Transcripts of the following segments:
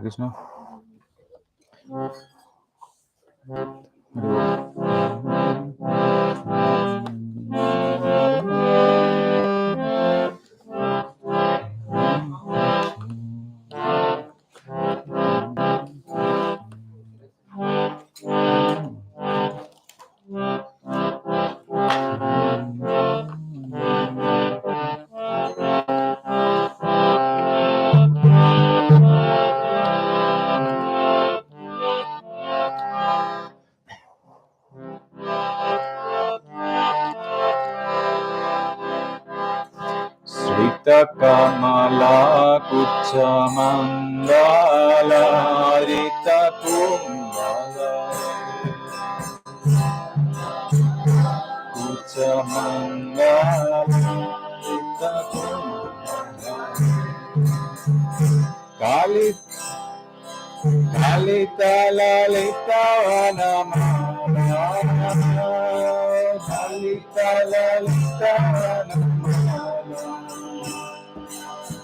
Krishna. Kamala Kucha Mandala Rita Kumbala Kucha Mandala Rita Kumbala Kalita Lalita Vanamala Kalita Lalita Vanamala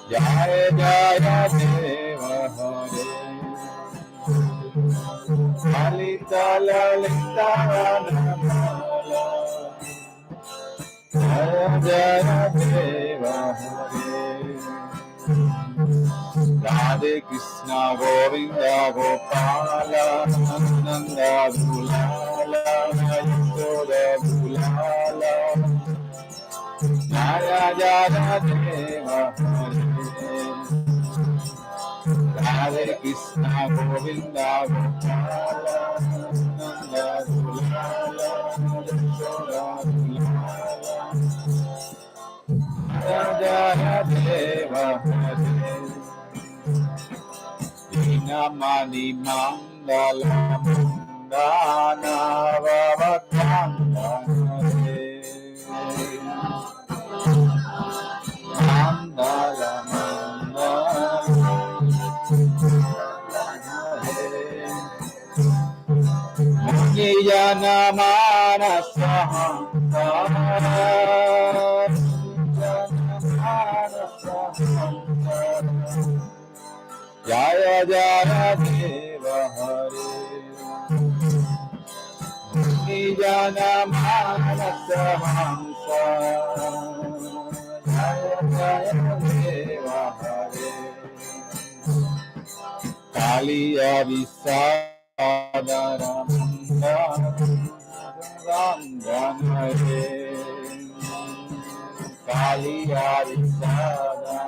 Jaya Jaya Deva Hare Lalita Lalita Vanamala Jaya Jaya Deva Hare Radhe Krishna Govinda Gopala Nanda Dhulala Yashoda Dhulala Jaya Jaya Deva Hare Radhe Krishna Govinda Gopala Nanda Dhulala Yashoda Dhulala Jaya Jaya Deva Hare Dinamani Mandala Mandana Vavatandana Mandala Mandala Niyana Manasaham Jaya Jaya Deva Hare Nijana Manasa Hamsa Jaya Jaya Deva Hare Kaliya Visadara Mandana Hare Kaliya Visadara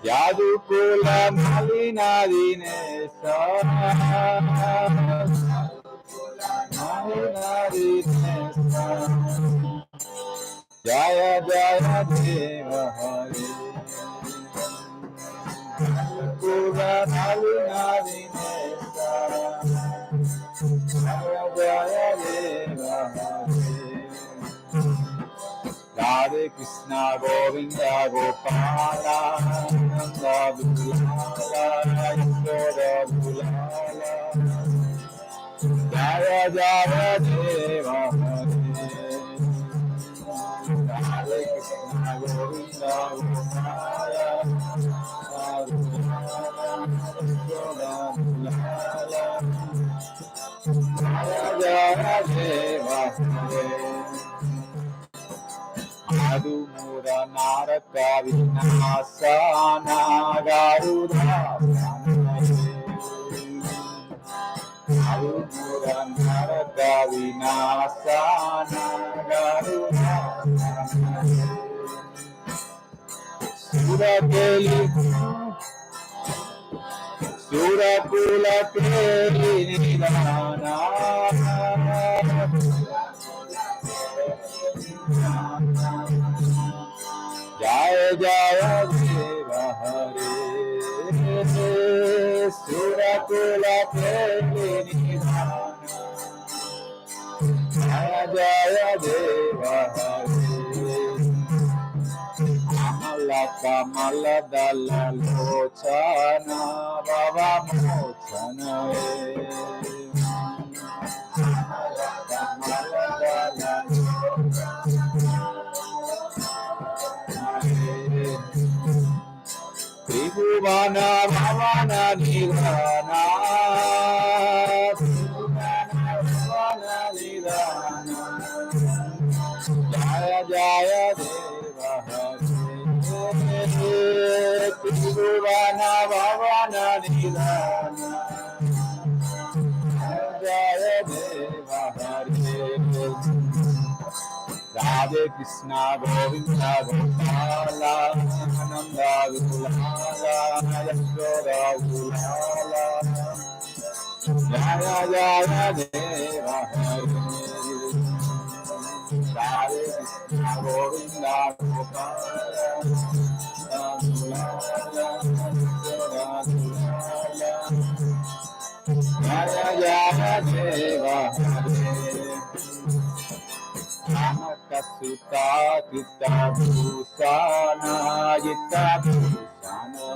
Yadu Kula Malina Dinesa Malina Dinesa Jaya Jaya Deva Hare Kula Malina Dinesa Jaya Jaya Deva Hare Radhe Krishna Govinda Gopala Nanda Dhulala Yashoda Dhulala Jaya Jaya Deva Hare Radhe Krishna Govinda Gopala Nanda Dhulala Jaya Jaya Deva Hare Sadhu Mura Naraka Vinasana Garuda Sadhu Mura Naraka Vinasana Garuda Sura Keli Sura Kula Keli Nidana Jaya Jaya Deva Hare Surakula Premi Nidhana Jaya Jaya Deva Hare Amala Kamala Dala Lochana Baba Mochana Amala Kamala Dala Tribhuvana Bhavana Nidhana Jaya Jaya Deva Hare Tribhuvana Bhavana Nidhana Jaya Deva Hare Radhe Krishna Govinda Gopala Nanda Gopala Yashoda Gopala Jaya Jaya Deva Hare Radhe Krishna Govinda Gopala Jaya Jaya Deva Hare Namakasuta Kita Bhusana Jita Bhusana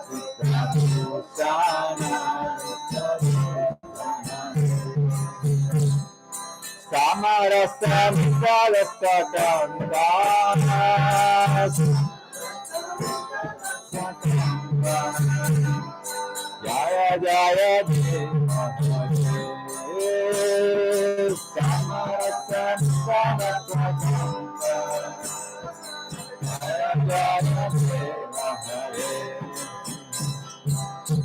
Jita Bhusana Samarasa Visalasa Kanda Jaya Jaya Deva Samarasa Visalasa Kanda Jaya Deva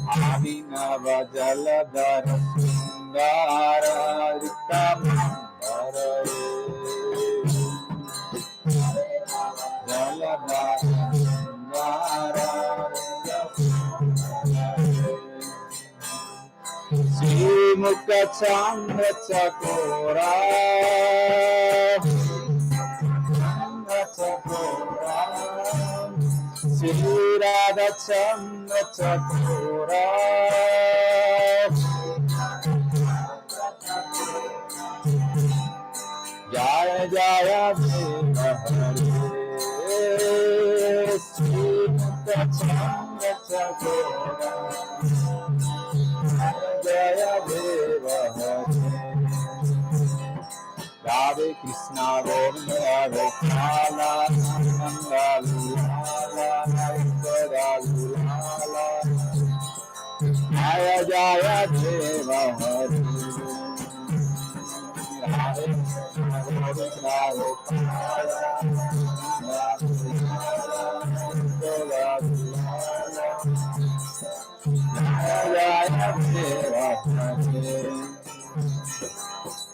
Abhinava Jaladhara Sundara Ritamambara Jaladhara Sundara Sri Mukha Chandra Chakora Chandra Chakora Sri Radha Chandra Chakora Jaya Jaya Deva Hare Sri Mukha Chandra Chakora Jaya Deva Hare Radhe Krishna Govinda Gopala Nanda Gopala Yashoda Gopala Jaya Jaya Deva Hare Radhe Krishna Govinda Gopala Nanda Gopala Jaya Jaya Deva Hare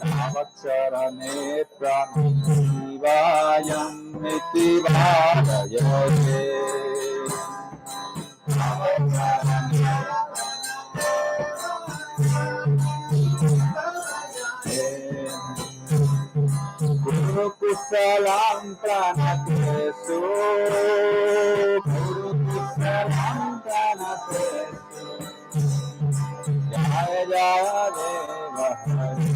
Navacharane Pranidivayam Nitivadayate Guru Kusalam Pranatesu Guru Kusalam Pranatesu Jaya Jaya Deva Hare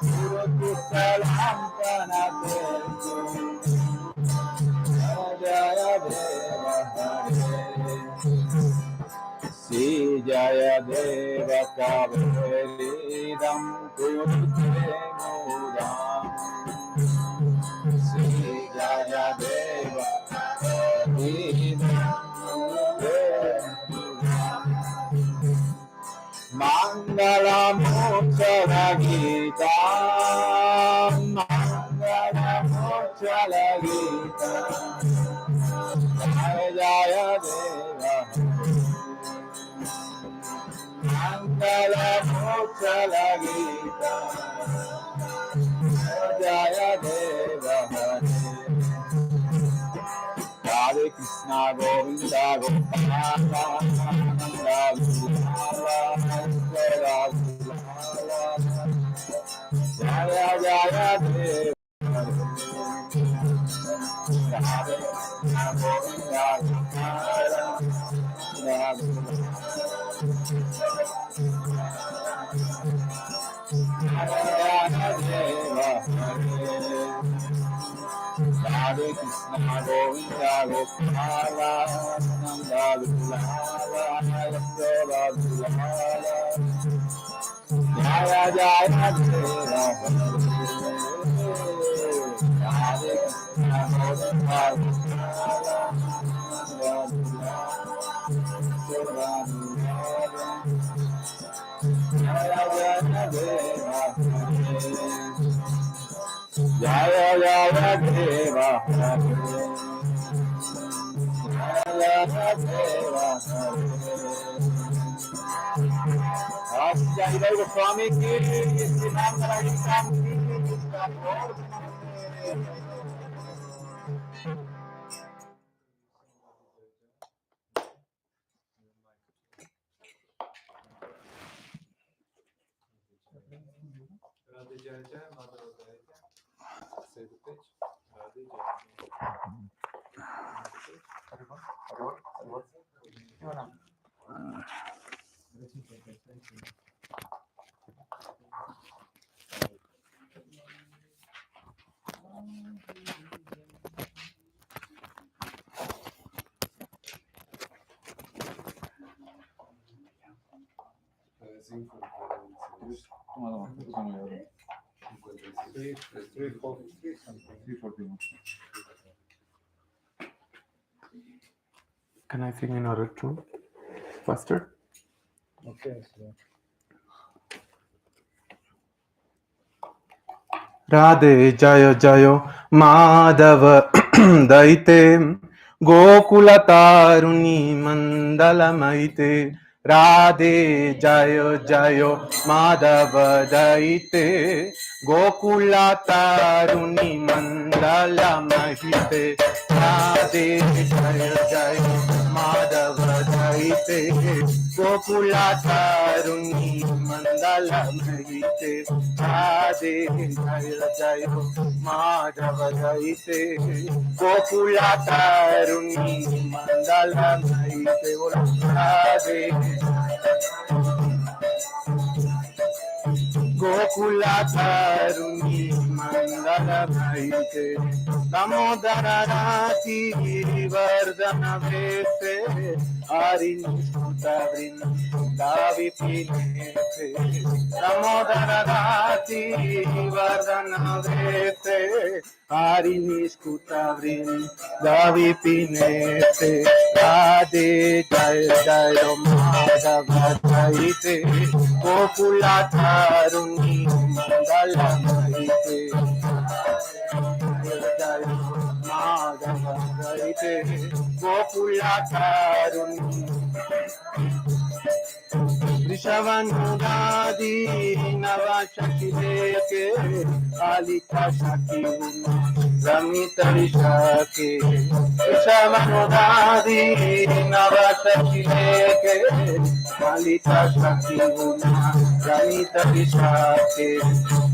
Guru Kusalam Pranatesu Jaya Jaya Deva Hare Sri Jayadeva Goswami Kurute Mudam Sri Jayadeva Mangala Moksha Gita Mangala Moksha Gita Jaya Jaya Deva Mangala Moksha Gita Jaya Deva Radhe Krishna Govinda Gopala Nanda Gopala Yashoda Gopala Jaya Jaya Deva Radhe Krishna Govinda Gopala Nanda Jaya Deva Radhe Krishna Govinda Gopala Nanda Gopala Yashoda Gopala Jaya Jaya Deva Radhe Jayadeva Sri Jayadeva Goswami ki Sri Radhe Jai Jai, Madhava Jai Jai. Say the pitch. Radhe Jai Sing for the 343 something. 341. Can I sing in order too? Faster? Okay, so. Radhe Jaya Jaya Madhava Daite Gokula Taruni Mandala Maite Radhe Jaya Jaya Madhava Daite Gokula Taruni Mandala Mahite Radhe Jaya Jaya Madhava Daite Gokula Taruni Mandala Mahite Radhe Jaya Jaya Madhava Daite Gokula Taruni Mandala Mahite Radhe Gokula Taruni Mandala Mahite Damodara Rati Vardhana Vese Arini Sutta Vrindavi Pinese Damodara Rati Vardhana Vese Arini Sutta Vrindavi Pinese Radhe Jaya Jaya Madhava Daite Gokula Taruni Mandala Mahite Jaya Madhava Daite Gokula Taruni Rishavanudadi Navashakileke Alita Shakivuna Ramita Rishake Rishavanudadi Navashakileke Alita Shakivuna Ramita Rishake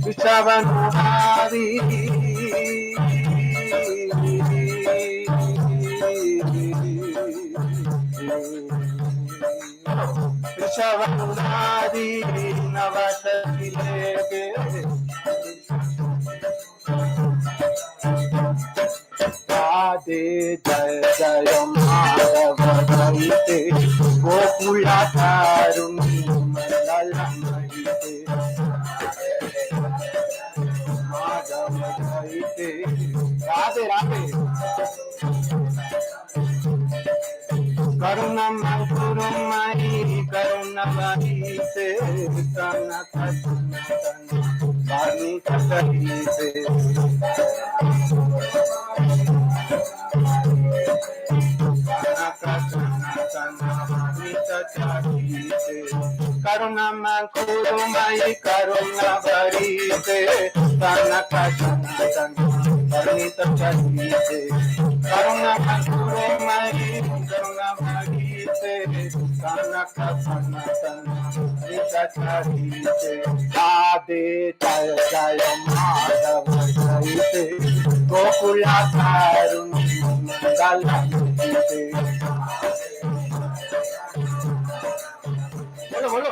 Rishavanudadi Rishavanudadi Navashakileke Radhe Jaya Jaya Madhava Daite Gokula Taruni Mandala Mahite Madhava Daite Radhe Radhe Karunam Kurumai Karunavahite Kanakasnatan Varni Kasahite Karunam Kurumai Karunavahite Kanakasnatan Varni Kasahite Karunam Kurumai Karunavahite Kanakasnatan Radhe Jaya Jaya Madhava Daite Gokula Taruni Mandala Mahite Bolo bolo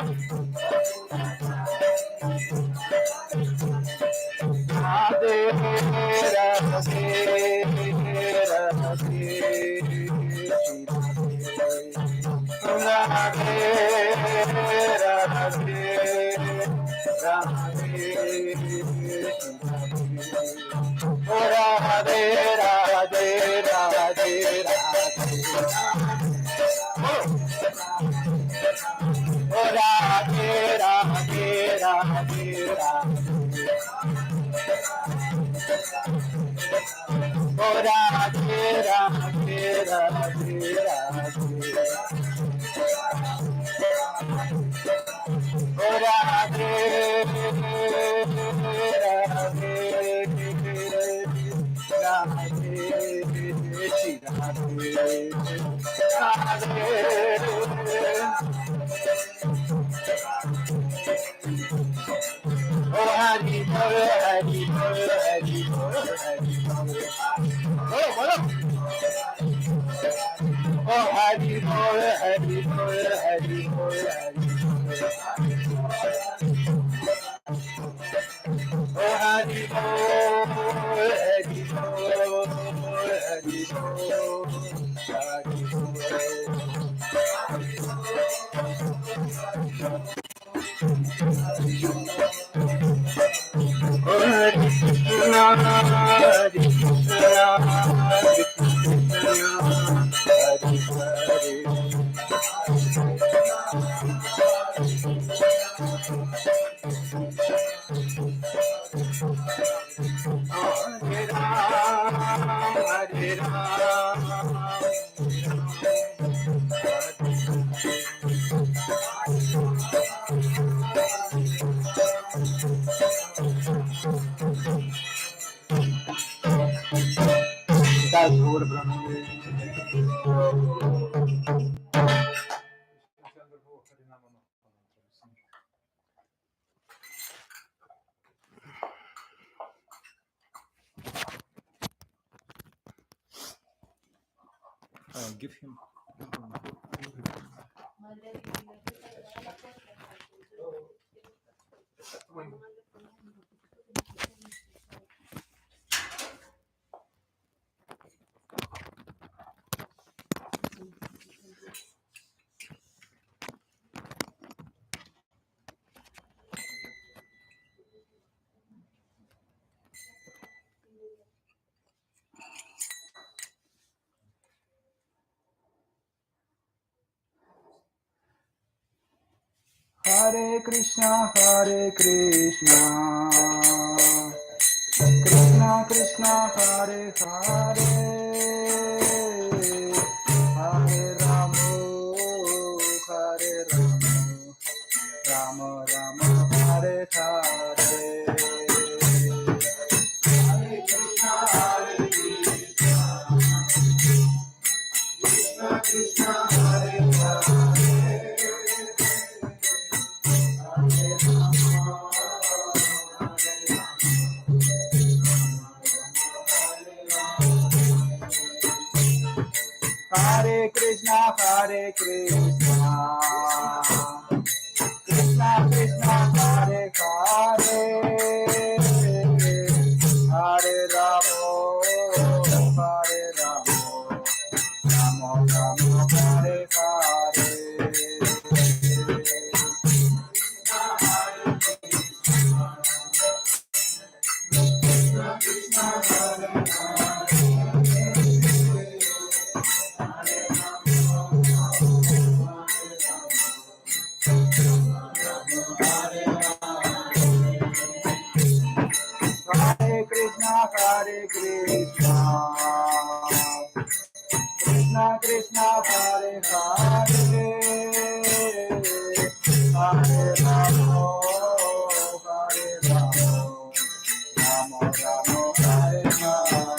Radhe Radhe Radhe Radhe Radhe Give him. Hare Krishna, Krishna Krishna, Hare Hare, Hare Rama, Hare Rama, Rama Rama, Hare Hare. Hare Krishna, Krishna Krishna, Hare Hare. Hare Krishna, Krishna Krishna, Hare Hare, Hare Rama, Hare Rama, Rama Rama, Hare Hare. Hare Krishna, Krishna Krishna, Hare Hare, Hare Rama, Hare Rama, Rama Rama, Hare Hare.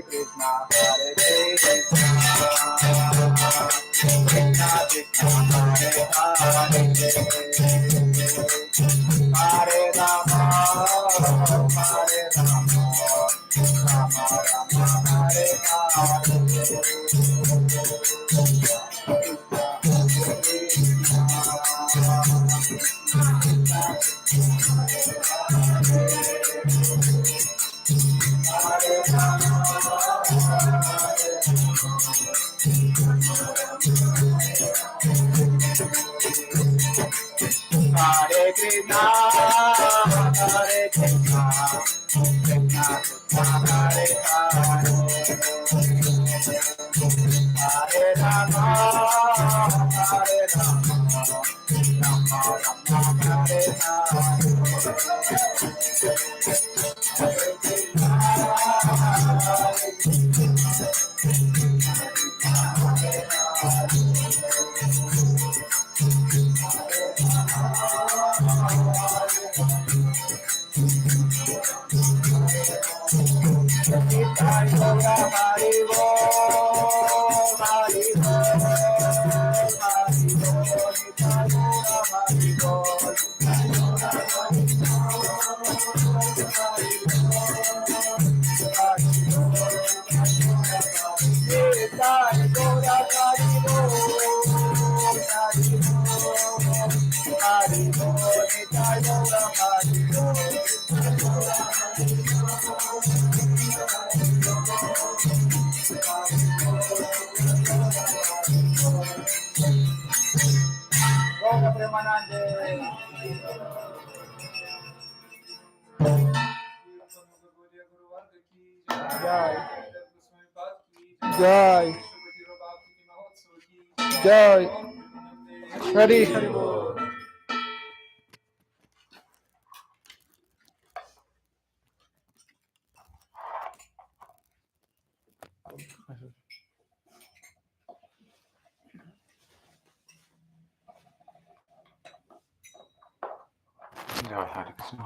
Krishna, Hare Krishna, Krishna Krishna, Hare Hare, Hare Rama, Hare Rama, Rama Rama, Hare Hare. Hare Krishna, Hare Krishna, Krishna Krishna, Hare Hare, Hare Rama, Hare Rama, Rama Rama, Hare Hare. Jai. Jai. Hari. Jai Hare Krishna.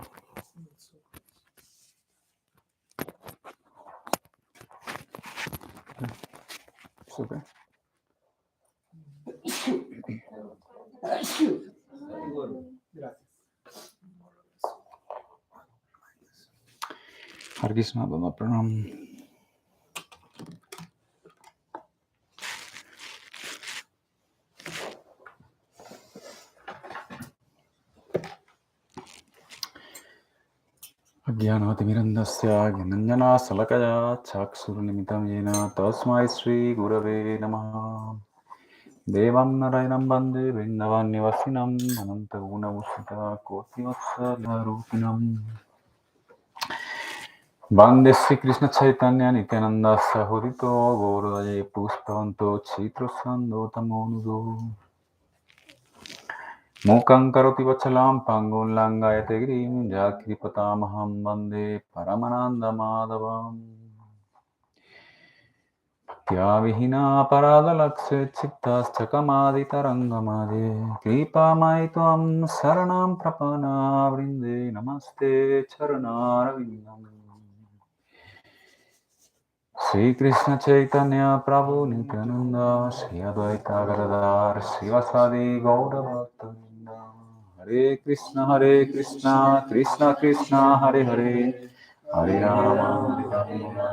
Super. Hare Krishna, Baba Pranam. Ajnanaatimirandasya gnananjana salakaya chakshurunimitam yena tasmai Sri Gurave Namaha. Devam Narayanam Bande Vrindavan Ananta Guna Vusita Kotivatsalya Rupinam Bande Sri Krishna Chaitanya Nityananda Sahurito Gauradaye Puspavanto Chitrasando Tamonudo Mukhaṁ Karoti Vachalam Pangun Langayate Girim Jakripatamaham Bande Paramananda Madhavam Tyavihina paradalakshe chittas chakamadi tarangamade kripa maitvam saranam prapana vrinde namaste charanarvindam Sri Krishna Chaitanya Prabhu Nityananda Sri Advaita Gadadhar Srivasadi Gaura Bhaktavinda Hare Krishna Krishna Krishna Hare Hare Hare Rama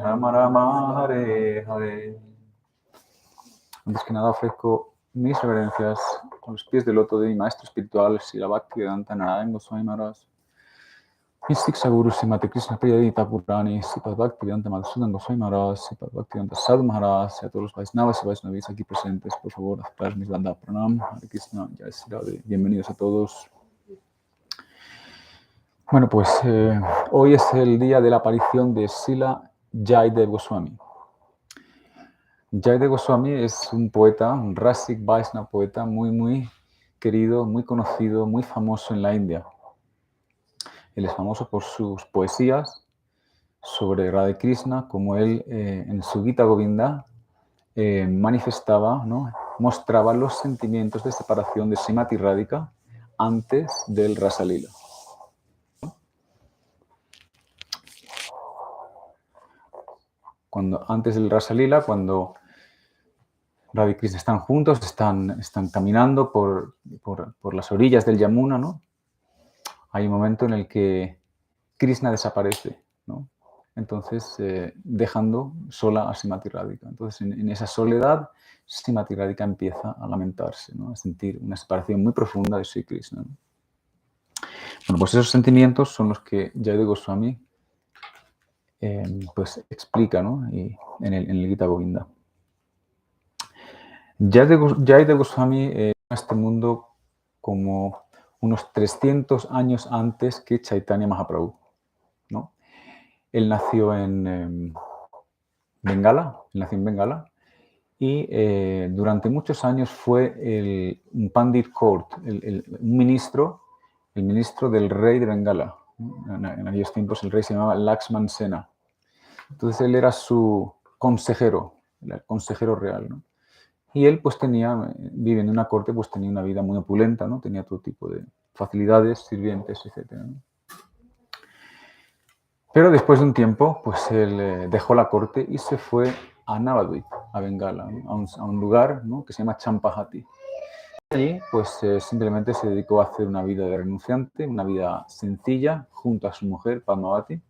Rama Rama Hare Hare. Antes que nada ofrezco mis reverencias a los pies del loto de mi maestro espiritual, Srila Bhaktivedanta Narayana Goswami Maharaj, mis Siksha Gurus, Srimati Krishna Priyadita Purani, Sripad Bhaktivedanta Madhusudan Goswami Maharaj, Sripad Bhaktivedanta Sadhu Maharaj, y a todos los Vaisnavas y Vaisnavis aquí presentes, por favor, aceptar mis Vanda Pranam, Hare Krishna, Jai Sri Radhe. Bienvenidos a todos. Bueno, pues hoy es el día de la aparición de Srila Jayadeva Goswami. Jayadeva Goswami es un poeta, un Rasik Vaishnava poeta muy querido, muy conocido, muy famoso en la India. Él es famoso por sus poesías sobre Radha Krishna, como él en su Gita-govinda manifestaba, ¿no? Mostraba los sentimientos de separación de Srimati Radhika antes del Rasa Lila. antes del Rasa Lila, cuando Radha y Krishna están juntos, están caminando por las orillas del Yamuna, ¿no? Hay un momento en el que Krishna desaparece, ¿no? Entonces, dejando sola a Srimati Radhika. Entonces, en esa soledad, Srimati Radhika empieza a lamentarse, ¿no? A sentir una separación muy profunda de Sri Krishna, ¿no? Bueno, pues esos sentimientos son los que Jayadeva Goswami pues explica, ¿no? Y en el Gita-govinda. Jayadeva Goswami en este mundo como unos 300 años antes que Chaitanya Mahaprabhu, ¿no? Él nació en Bengala, y durante muchos años fue un Pandit Court, un ministro, el ministro del rey de Bengala. En aquellos tiempos el rey se llamaba Lakshman Sena. Entonces él era su consejero, el consejero real, ¿no? Y él pues vive en una corte, pues tenía una vida muy opulenta, ¿no? Tenía todo tipo de facilidades, sirvientes, etc., ¿no? Pero después de un tiempo, pues él dejó la corte y se fue a Navadvip, a Bengala, ¿no? a un lugar, ¿no? Que se llama Champahati. Allí, pues simplemente se dedicó a hacer una vida de renunciante, una vida sencilla, junto a su mujer, Padmavati.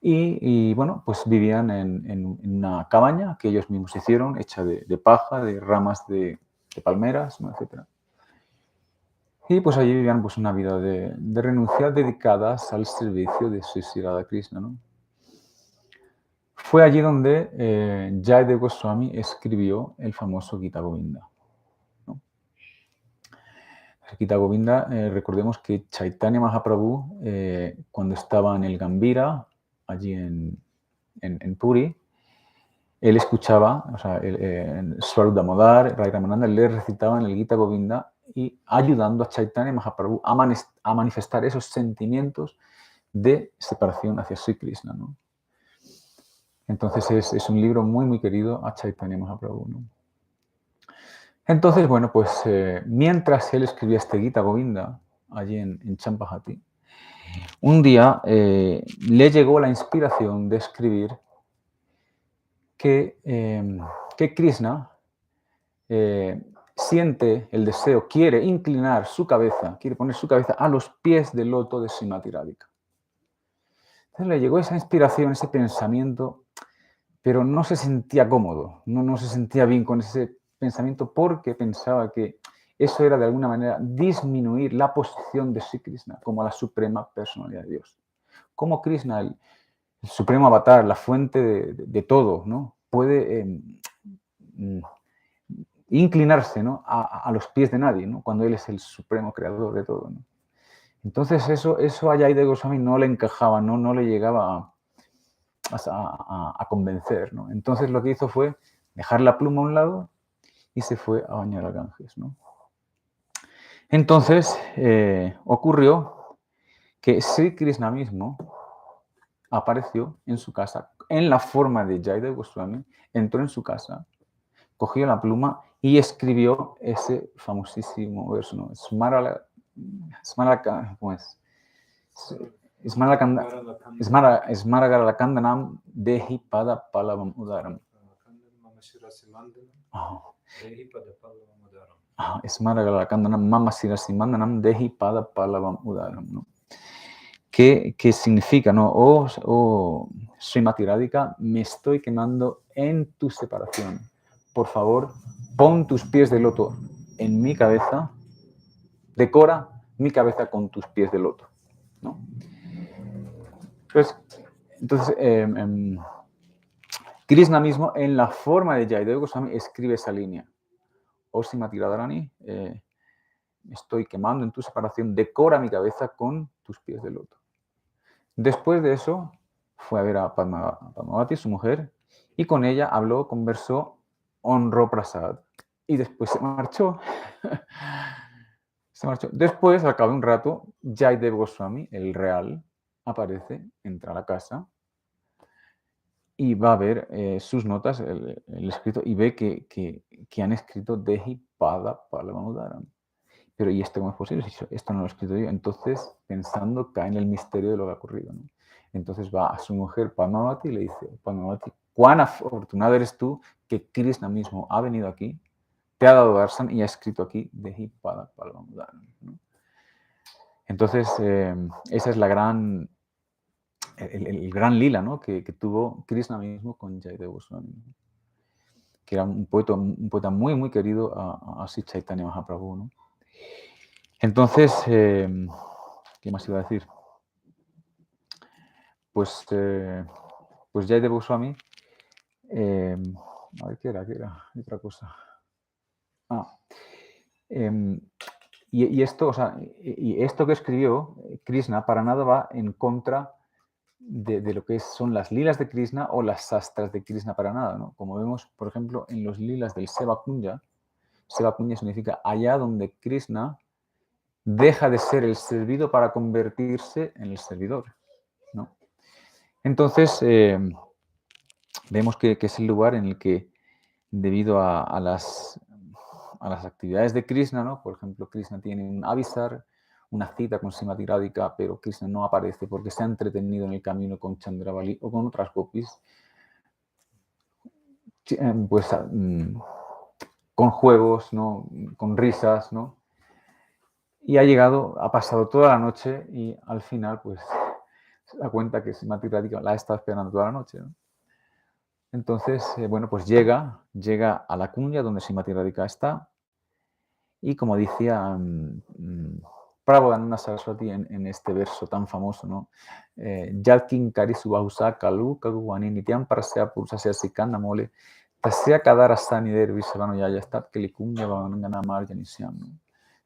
Y bueno, pues vivían en una cabaña que ellos mismos hicieron, hecha de paja, de ramas de palmeras, ¿no? Etc. Y pues allí vivían pues una vida de renuncia dedicadas al servicio de Sri Radha Krishna, ¿no? Fue allí donde Jayadeva Goswami escribió el famoso Gita-govinda, ¿no? El Gita-govinda, recordemos que Chaitanya Mahaprabhu, cuando estaba en el Gambhira, allí en Puri, él escuchaba, o sea, Swarup Damodar, Rai Ramananda le recitaban el Gita-govinda y ayudando a Chaitanya Mahaprabhu a manifestar esos sentimientos de separación hacia Sri Krishna, ¿no? Entonces es un libro muy, muy querido a Chaitanya Mahaprabhu, ¿no? Entonces, bueno, pues mientras él escribía este Gita-govinda allí en Champahati, un día le llegó la inspiración de escribir que Krishna siente el deseo, quiere inclinar su cabeza, quiere poner su cabeza a los pies del loto de Srimati Radhika. Entonces le llegó esa inspiración, ese pensamiento, pero no se sentía cómodo, no se sentía bien con ese pensamiento porque pensaba que eso era de alguna manera disminuir la posición de Sri Krishna como la suprema personalidad de Dios. Como Krishna, el supremo avatar, la fuente de todo, ¿no? Puede inclinarse, ¿no? a los pies de nadie, ¿no? Cuando él es el supremo creador de todo, ¿no? Entonces eso a Jayadeva Goswami no le encajaba, no le llegaba a convencer, ¿no? Entonces lo que hizo fue dejar la pluma a un lado y se fue a bañar al Ganges, ¿no? Entonces ocurrió que Sri Krishna mismo apareció en su casa en la forma de Jayadeva Goswami, entró en su casa, cogió la pluma y escribió ese famosísimo verso, ¿no? Smaragarakandanam dehi pada palavam udaram. Smaragarakandanam mama sirasimandanam dehi pada palavam udaram, ¿no? ¿Qué significa, no? Oh Srimati Radhika, me estoy quemando en tu separación. Por favor, pon tus pies de loto en mi cabeza, decora mi cabeza con tus pies de loto, ¿no? Entonces Krishna mismo, en la forma de Jayadeva Goswami, escribe esa línea. Oh Srimati Radharani, me estoy quemando en tu separación, decora mi cabeza con tus pies de loto. Después de eso, fue a ver a Padmavati, su mujer, y con ella habló, conversó, honró Prasad. Y después se marchó. Después, al cabo de un rato, Jayadeva Goswami, el real, aparece, entra a la casa y va a ver sus notas, el escrito, y ve que han escrito Dehi Pada Palamamudaram. Pero ¿y esto cómo es posible? Esto no lo he escrito yo. Entonces, pensando, cae en el misterio de lo que ha ocurrido, ¿no? Entonces va a su mujer Padmavati y le dice, Padmavati, cuán afortunado eres tú que Krishna mismo ha venido aquí, te ha dado darshan y ha escrito aquí Dehi Pada Palvamudaram, ¿no? Entonces, esa es la gran, el gran lila, ¿no? que tuvo Krishna mismo con Jayadeva Goswami, ¿no? Que era un poeta muy, muy querido a Sri Chaitanya Mahaprabhu, ¿no? Entonces, ¿qué más iba a decir? Pues Jayadeva Goswami, a ver, ¿qué era? Otra cosa. Y esto, o sea, y esto que escribió Krishna para nada va en contra de lo que son las lilas de Krishna o las sastras de Krishna para nada, ¿no? Como vemos, por ejemplo, en los lilas del Seva Kunja significa allá donde Krishna deja de ser el servido para convertirse en el servidor, ¿no? Entonces, vemos que es el lugar en el que, debido a las actividades de Krishna, ¿no? Por ejemplo, Krishna tiene un avisar, una cita con Srimati Radhika, pero Krishna no aparece porque se ha entretenido en el camino con Chandravali o con otras gopis, pues con juegos, ¿no? Con risas, ¿no? Y ha pasado toda la noche y al final, pues, se da cuenta que Srimati Radhika la ha estado esperando toda la noche, ¿no? Entonces, bueno, pues llega a la cunya donde Srimati Radhika está y como decía Prabodhananda Saraswati en este verso tan famoso, ¿no? Yalkin kari subausa kalu kaguwani nityam parasya pulsasya sikanda mole tasya kadara sanider visavano yayastat kelikunya vanangana marjanisyam, ¿no?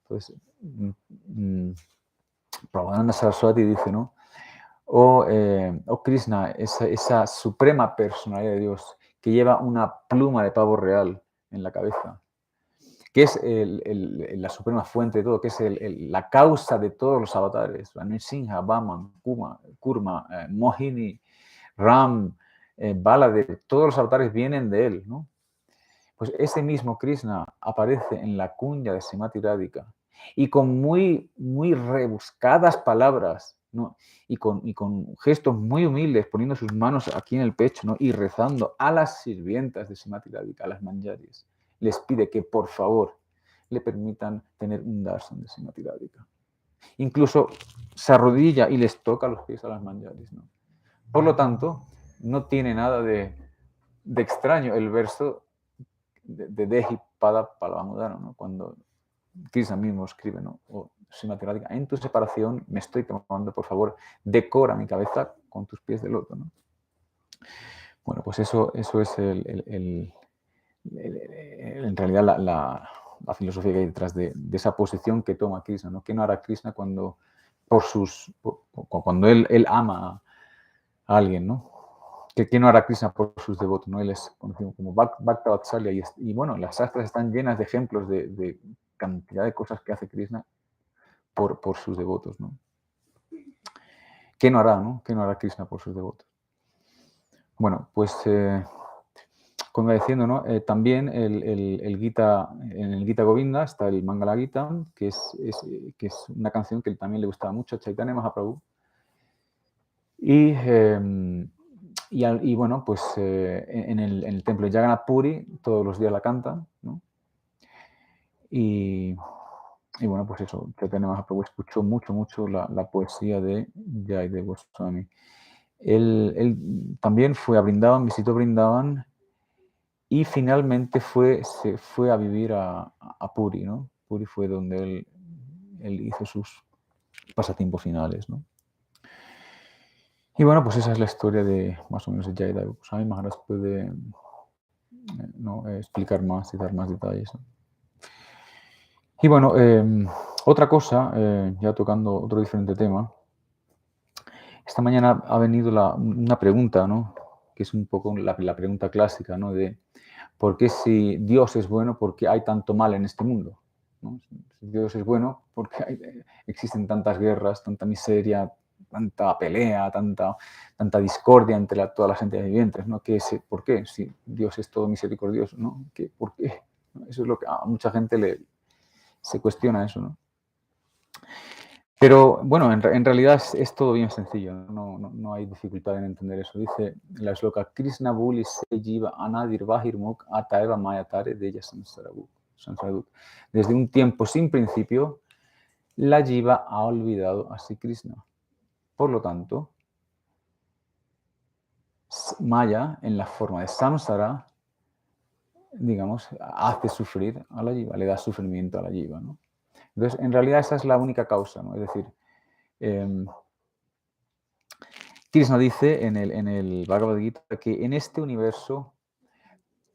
Entonces, Prabodhananda Saraswati dice, ¿no? Oh Krishna, esa suprema personalidad de Dios que lleva una pluma de pavo real en la cabeza, que es la suprema fuente de todo, que es la causa de todos los avatares, Nrsimha, Vaman, Kurma, Mohini, Ram, Baladev, todos los avatares vienen de él, ¿no? Pues ese mismo Krishna aparece en la kunya de Srimati Radhika y con muy, muy rebuscadas palabras, ¿no? Y con gestos muy humildes, poniendo sus manos aquí en el pecho, ¿no? Y rezando a las sirvientas de Srimati Radhika, a las manjaris, les pide que por favor le permitan tener un darshan de Srimati Radhika. Incluso se arrodilla y les toca los pies a las manjaris, ¿no? Por lo tanto, no tiene nada de extraño el verso de Dehi Pada Palvamudaram, ¿no? Cuando Krishna mismo escribe, ¿no? O Srimati Radhika, en tu separación me estoy tomando, por favor, decora mi cabeza con tus pies de loto, ¿no? Bueno, pues eso es en realidad la filosofía que hay detrás de esa posición que toma Krishna, ¿no? ¿Qué no hará Krishna cuando él ama a alguien, ¿no? ¿Qué no hará Krishna por sus devotos, ¿no? Él es conocido como Bhakta Vatsalya y bueno, las sastras están llenas de ejemplos de cantidad de cosas que hace Krishna por sus devotos, ¿no? ¿Qué no hará, no? ¿Qué no hará Krishna por sus devotos? Bueno, pues como iba diciendo, ¿no? También en el Gita-govinda está el Mangala Gita, que es una canción que también le gustaba mucho a Chaitanya Mahaprabhu. Y bueno, pues en el templo de Jagannath Puri todos los días la cantan, ¿no? Y bueno, pues eso, Chaitanya Mahaprabhu escuchó mucho la poesía de Jayadeva Goswami. Él también fue a Brindavan, visitó Brindavan y finalmente se fue a vivir a Puri, ¿no? Puri fue donde él hizo sus pasatiempos finales, ¿no? Y bueno, pues esa es la historia de más o menos de Jayadeva Goswami. Maharaj puede explicar más y dar más detalles, ¿no? Y bueno, otra cosa, ya tocando otro diferente tema, esta mañana ha venido una pregunta, ¿no? Que es un poco la pregunta clásica, ¿no? De ¿por qué si Dios es bueno, por qué hay tanto mal en este mundo? ¿No? Si Dios es bueno, ¿por qué existen tantas guerras, tanta miseria, tanta pelea, tanta discordia entre todas las entidades vivientes, ¿no? ¿Por qué? Si Dios es todo misericordioso, ¿no? ¿Por qué? Eso es lo que a mucha gente se cuestiona eso, ¿no? Pero bueno, en realidad es todo bien sencillo, no hay dificultad en entender eso. Dice la shloka Krishna Buli se jiva anadir bahirmuk ataeva mayatare de ella samsaraduk. Desde un tiempo sin principio, la jiva ha olvidado a Sri Krishna. Por lo tanto, Maya, en la forma de samsara, digamos, hace sufrir a la jiva, le da sufrimiento a la jiva, ¿no? Entonces, en realidad esa es la única causa, ¿no? Es decir, Krishna dice en el Bhagavad Gita que en este universo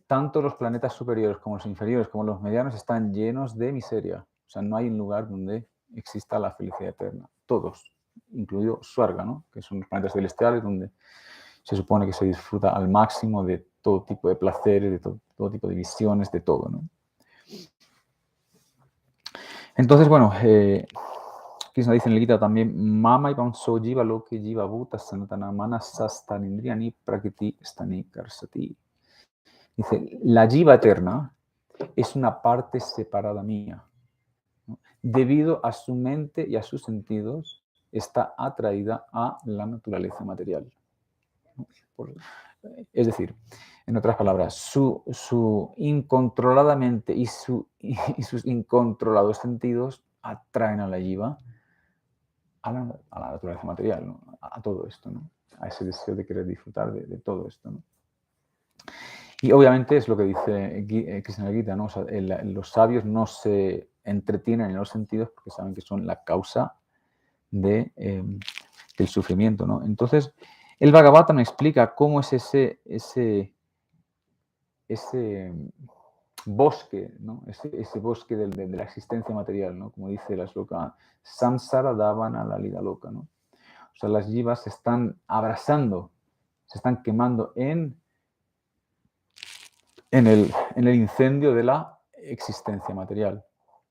tanto los planetas superiores como los inferiores como los medianos están llenos de miseria. O sea, no hay un lugar donde exista la felicidad eterna. Todos, incluido Swarga, ¿no? Que son los planetas celestiales donde se supone que se disfruta al máximo de todo tipo de placeres, de todo tipo de visiones, de todo, ¿no? Entonces, bueno, Krishna dice en el Gita también, Mama y Pamso Jiva Loke Jiva Bhuta Sanatana Manasastan Indriyani Prakriti Stani Karsati. Dice, la Jiva eterna es una parte separada mía, ¿no? Debido a su mente y a sus sentidos, está atraída a la naturaleza material. Es decir, en otras palabras, su incontroladamente y sus incontrolados sentidos atraen a la Jiva a la naturaleza material, ¿no? A todo esto, ¿no? A ese deseo de querer disfrutar de todo esto, ¿no? Y obviamente es lo que dice Krishna Gita, ¿no? O sea, los sabios no se entretienen en los sentidos porque saben que son la causa del sufrimiento, ¿no? Entonces, el Bhagavatam explica cómo es ese bosque, ¿no? Ese bosque de la existencia material, ¿no? Como dice la shloka, samsara davana la lila loca, ¿no? O sea, las jivas se están abrasando, se están quemando en el incendio de la existencia material.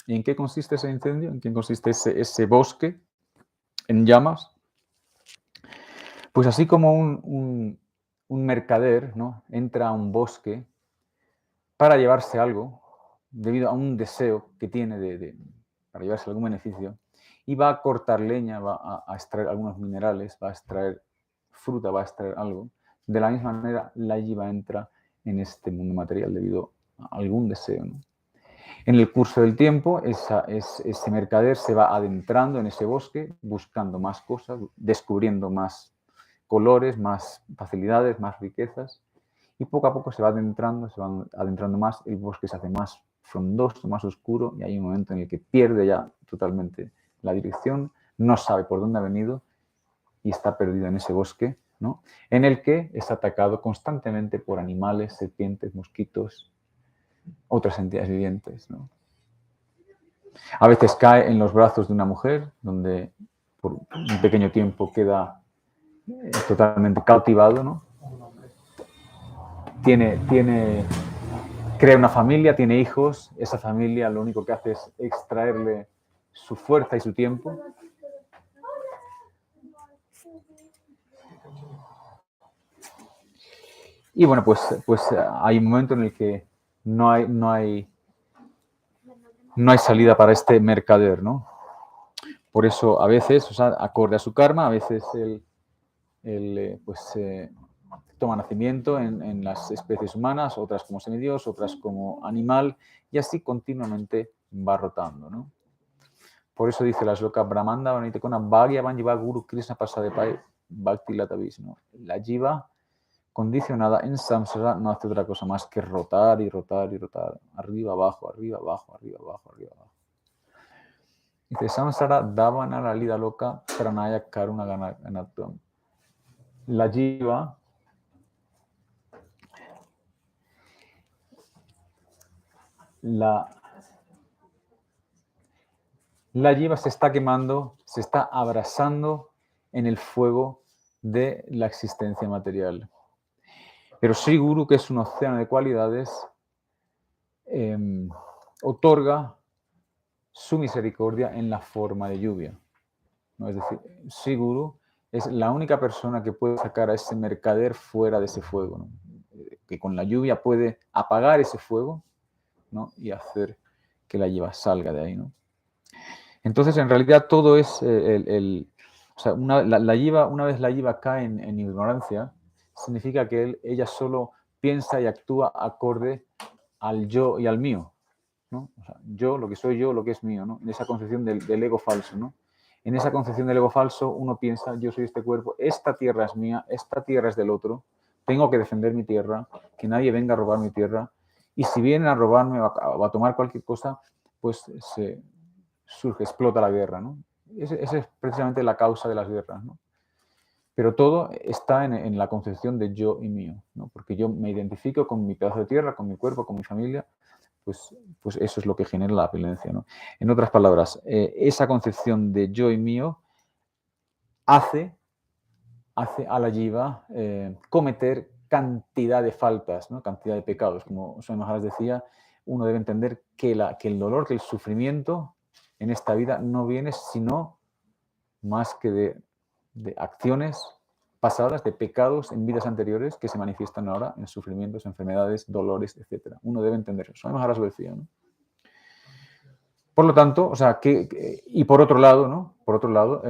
¿Y en qué consiste ese incendio? ¿En qué consiste ese bosque en llamas? Pues así como un mercader, ¿no? Entra a un bosque para llevarse algo, debido a un deseo que tiene para llevarse algún beneficio, y va a cortar leña, va a extraer algunos minerales, va a extraer fruta, va a extraer algo. De la misma manera, la jiva entra en este mundo material debido a algún deseo, ¿no? En el curso del tiempo, ese mercader se va adentrando en ese bosque, buscando más cosas, descubriendo más colores, más facilidades, más riquezas, y poco a poco se va adentrando más, el bosque se hace más frondoso, más oscuro, y hay un momento en el que pierde ya totalmente la dirección, no sabe por dónde ha venido y está perdido en ese bosque, ¿no? En el que es atacado constantemente por animales, serpientes, mosquitos, otras entidades vivientes, ¿no? A veces cae en los brazos de una mujer, donde por un pequeño tiempo queda totalmente cautivado, ¿no? Crea una familia, tiene hijos, esa familia lo único que hace es extraerle su fuerza y su tiempo. Y bueno, pues hay un momento en el que no hay salida para este mercader, ¿no? Por eso a veces, o sea, acorde a su karma, a veces él toma nacimiento en las especies humanas, otras como semidios, otras como animal, y así continuamente va rotando, ¿no? Por eso dice la shloka Brahmanda Vanitekona Bhagya Vanjiva Guru Krishna Pasadepai Bhakti Latavis, ¿no? La jiva condicionada en samsara no hace otra cosa más que rotar y rotar y rotar, arriba, abajo, arriba, abajo, arriba, abajo, arriba, abajo. Dice samsara davana la lida loca pranaya karuna ganatvam. La jiva la jiva se está quemando, se está abrasando en el fuego de la existencia material. Pero Sri Guru, que es un océano de cualidades, otorga su misericordia en la forma de lluvia, ¿no? Es decir, Sri Guru es la única persona que puede sacar a ese mercader fuera de ese fuego, ¿no? Que con la lluvia puede apagar ese fuego, ¿no? Y hacer que la jiva salga de ahí, ¿no? Entonces, en realidad, todo es o sea, la jiva, una vez la jiva cae en ignorancia, significa que ella solo piensa y actúa acorde al yo y al mío, ¿no? O sea, yo, lo que soy yo, lo que es mío, ¿no? En esa concepción del ego falso, ¿no? En esa concepción del ego falso, uno piensa, yo soy este cuerpo, esta tierra es mía, esta tierra es del otro, tengo que defender mi tierra, que nadie venga a robar mi tierra, y si vienen a robarme o a tomar cualquier cosa, pues surge, explota la guerra, ¿no? Esa es precisamente la causa de las guerras, ¿no? Pero todo está en la concepción de yo y mío, ¿no? Porque yo me identifico con mi pedazo de tierra, con mi cuerpo, con mi familia, pues eso es lo que genera la violencia, ¿no? En otras palabras, esa concepción de yo y mío hace a la jiva cometer cantidad de faltas, ¿no? Cantidad de pecados. Como Swami Maharaj decía, uno debe entender que el dolor, que el sufrimiento en esta vida no viene sino más que de acciones pasadas, de pecados en vidas anteriores que se manifiestan ahora en sufrimientos, enfermedades, dolores, etc. Uno debe entender eso. Swami Maharaj lo decía, ¿no? Por lo tanto, o sea, y por otro lado, ¿no? Por otro lado,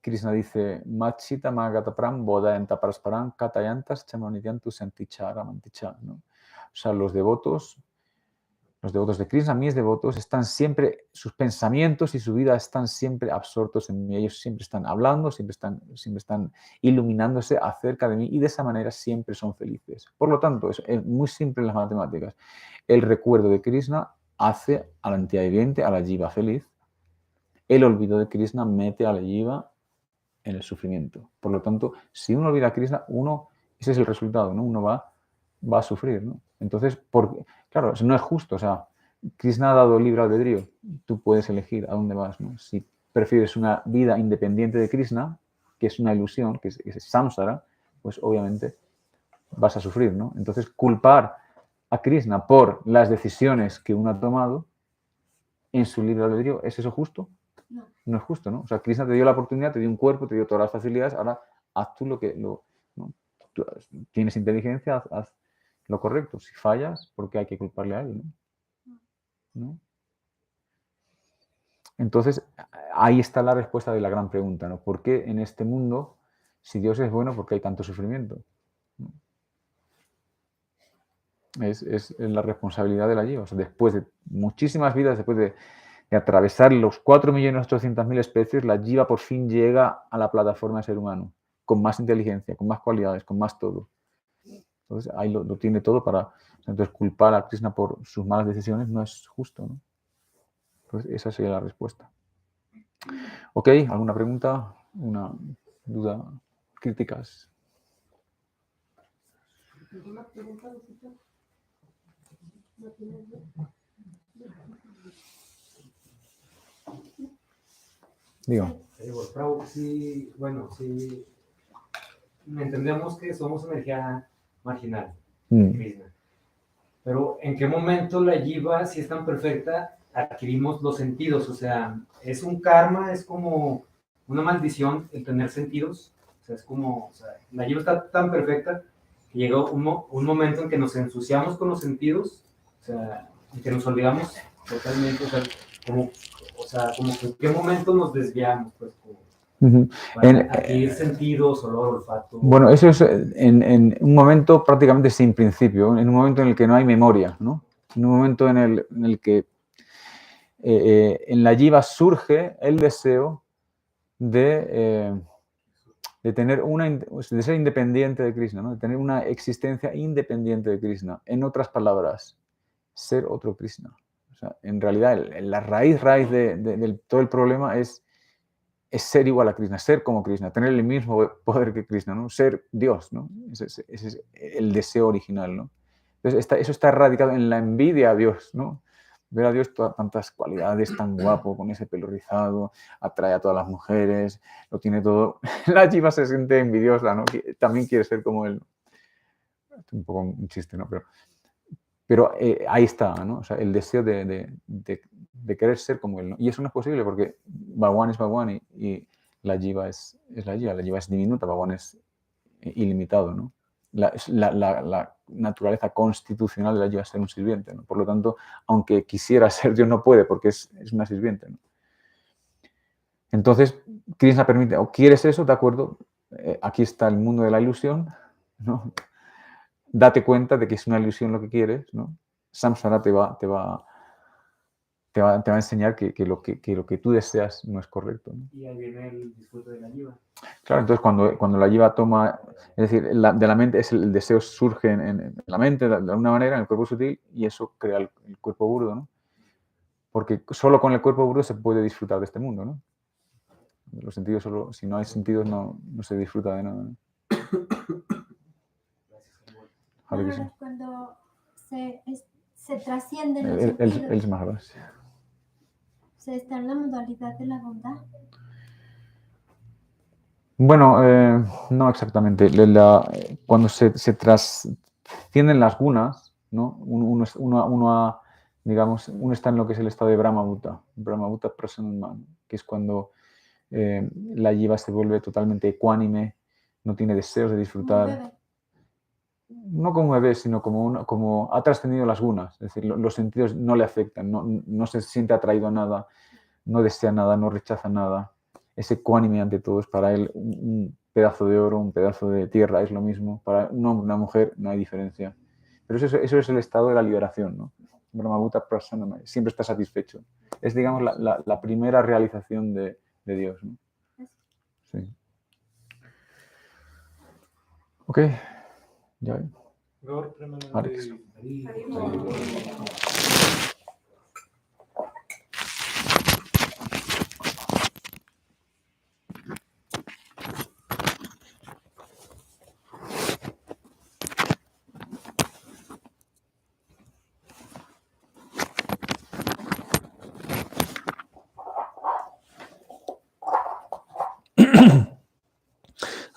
Krishna dice, Machita Magatapram Bodayanta Parasparam Katayantas Chamanidyantu Santichara Manticha, ¿no? O sea, los devotos de Krishna, mis devotos, están siempre, sus pensamientos y su vida están siempre absortos en mí. Ellos siempre están hablando, siempre están iluminándose acerca de mí y de esa manera siempre son felices. Por lo tanto, es muy simple en las matemáticas. El recuerdo de Krishna hace a la entidad viviente, a la jiva feliz. El olvido de Krishna mete a la jiva en el sufrimiento. Por lo tanto, si uno olvida a Krishna, ese es el resultado, ¿no? Uno va a sufrir, ¿no? Entonces, claro, no es justo, o sea, Krishna ha dado libre albedrío, tú puedes elegir a dónde vas, ¿no? Si prefieres una vida independiente de Krishna, que es una ilusión, que es samsara, pues obviamente vas a sufrir, ¿no? Entonces, culpar a Krishna por las decisiones que uno ha tomado en su libre albedrío, ¿es eso justo? No. No es justo, ¿no? O sea, Krishna te dio la oportunidad, te dio un cuerpo, te dio todas las facilidades, ahora haz tú ¿no? Tú tienes inteligencia, haz lo correcto. Si fallas, ¿por qué hay que culparle a él? ¿No? Entonces, ahí está la respuesta de la gran pregunta, ¿no? ¿Por qué en este mundo, si Dios es bueno, por qué hay tanto sufrimiento? ¿No? Es la responsabilidad de la jiva. O sea, después de muchísimas vidas, después de atravesar los 4.800.000 especies, la jiva por fin llega a la plataforma de ser humano, con más inteligencia, con más cualidades, con más todo. Entonces, ahí lo tiene todo para... Entonces, culpar a Krishna por sus malas decisiones no es justo, ¿no? Entonces, esa sería la respuesta. ¿Ok? ¿Alguna pregunta? ¿Una duda? ¿Críticas? ¿Alguna pregunta, Lucita? ¿No tienes duda? Digo. Sí, bueno, sí, entendemos que somos energía marginal, Krishna. Pero ¿en qué momento la jiva, si es tan perfecta, adquirimos los sentidos? O sea, es un karma, es como una maldición el tener sentidos. O sea, es como, o sea, la jiva está tan perfecta que llega un momento en que nos ensuciamos con los sentidos, o sea, y que nos olvidamos totalmente, o sea, como que en qué momento nos desviamos, pues, para adquirir sentidos, olor, olfato. Bueno, eso es en un momento prácticamente sin principio, en un momento en el que no hay memoria, ¿no? En un momento en el que en la jiva surge el deseo de tener de ser independiente de Krishna, ¿no? De tener una existencia independiente de Krishna. En otras palabras, ser otro Krishna. O sea, en realidad, la raíz de todo el problema es ser igual a Krishna, ser como Krishna, tener el mismo poder que Krishna, ¿no? Ser Dios, ¿no? Ese es el deseo original, ¿no? Entonces, eso está radicado en la envidia a Dios, ¿no? Ver a Dios tantas cualidades, tan guapo, con ese pelo rizado, atrae a todas las mujeres, lo tiene todo. La jiva se siente envidiosa, ¿no? También quiere ser como él. Es un poco un chiste, ¿no? Pero ahí está, ¿no? O sea, el deseo de querer ser como él, ¿no? Y eso no es posible porque Bhagwan es Bhagwan y la jiva es la jiva es diminuta, Bhagwan es ilimitado, ¿no? La naturaleza constitucional de la jiva es ser un sirviente, ¿no? Por lo tanto, aunque quisiera ser Dios, no puede porque es una sirviente, ¿no? Entonces, Krishna permite, o quieres eso, de acuerdo, aquí está el mundo de la ilusión, ¿no? Date cuenta de que es una ilusión lo que quieres, ¿no? Samsara te va a enseñar que lo que tú deseas no es correcto, ¿no? Y ahí viene el disfrute de la jiva. Claro, entonces cuando la jiva toma, es decir, de la mente, el deseo surge en la mente de alguna manera, en el cuerpo sutil, y eso crea el cuerpo burdo, ¿no? Porque solo con el cuerpo burdo se puede disfrutar de este mundo, ¿no? Los sentidos solo, si no hay sentidos no se disfruta de nada, ¿no? Maharaj, cuando se trascienden los Él sentidos, es Maharaj. se está en la modalidad de la bondad. Bueno, no exactamente. Cuando se trascienden las gunas, ¿no? Digamos, uno está en lo que es el estado de Brahma-bhuta Prasanna, que es cuando la jiva se vuelve totalmente ecuánime, no tiene deseos de disfrutar. No como un bebé, sino como ha trascendido las gunas, es decir, los sentidos no le afectan, no se siente atraído a nada, no desea nada, no rechaza nada. Es ecuánime ante todo, es para él un pedazo de oro, un pedazo de tierra, es lo mismo. Para un hombre, una mujer, no hay diferencia. Pero eso es el estado de la liberación, ¿no? Brahma-bhuta Prasanna, siempre está satisfecho. Es, digamos, la primera realización de Dios, ¿no? Sí. Ok. Ya. Hare Krishna.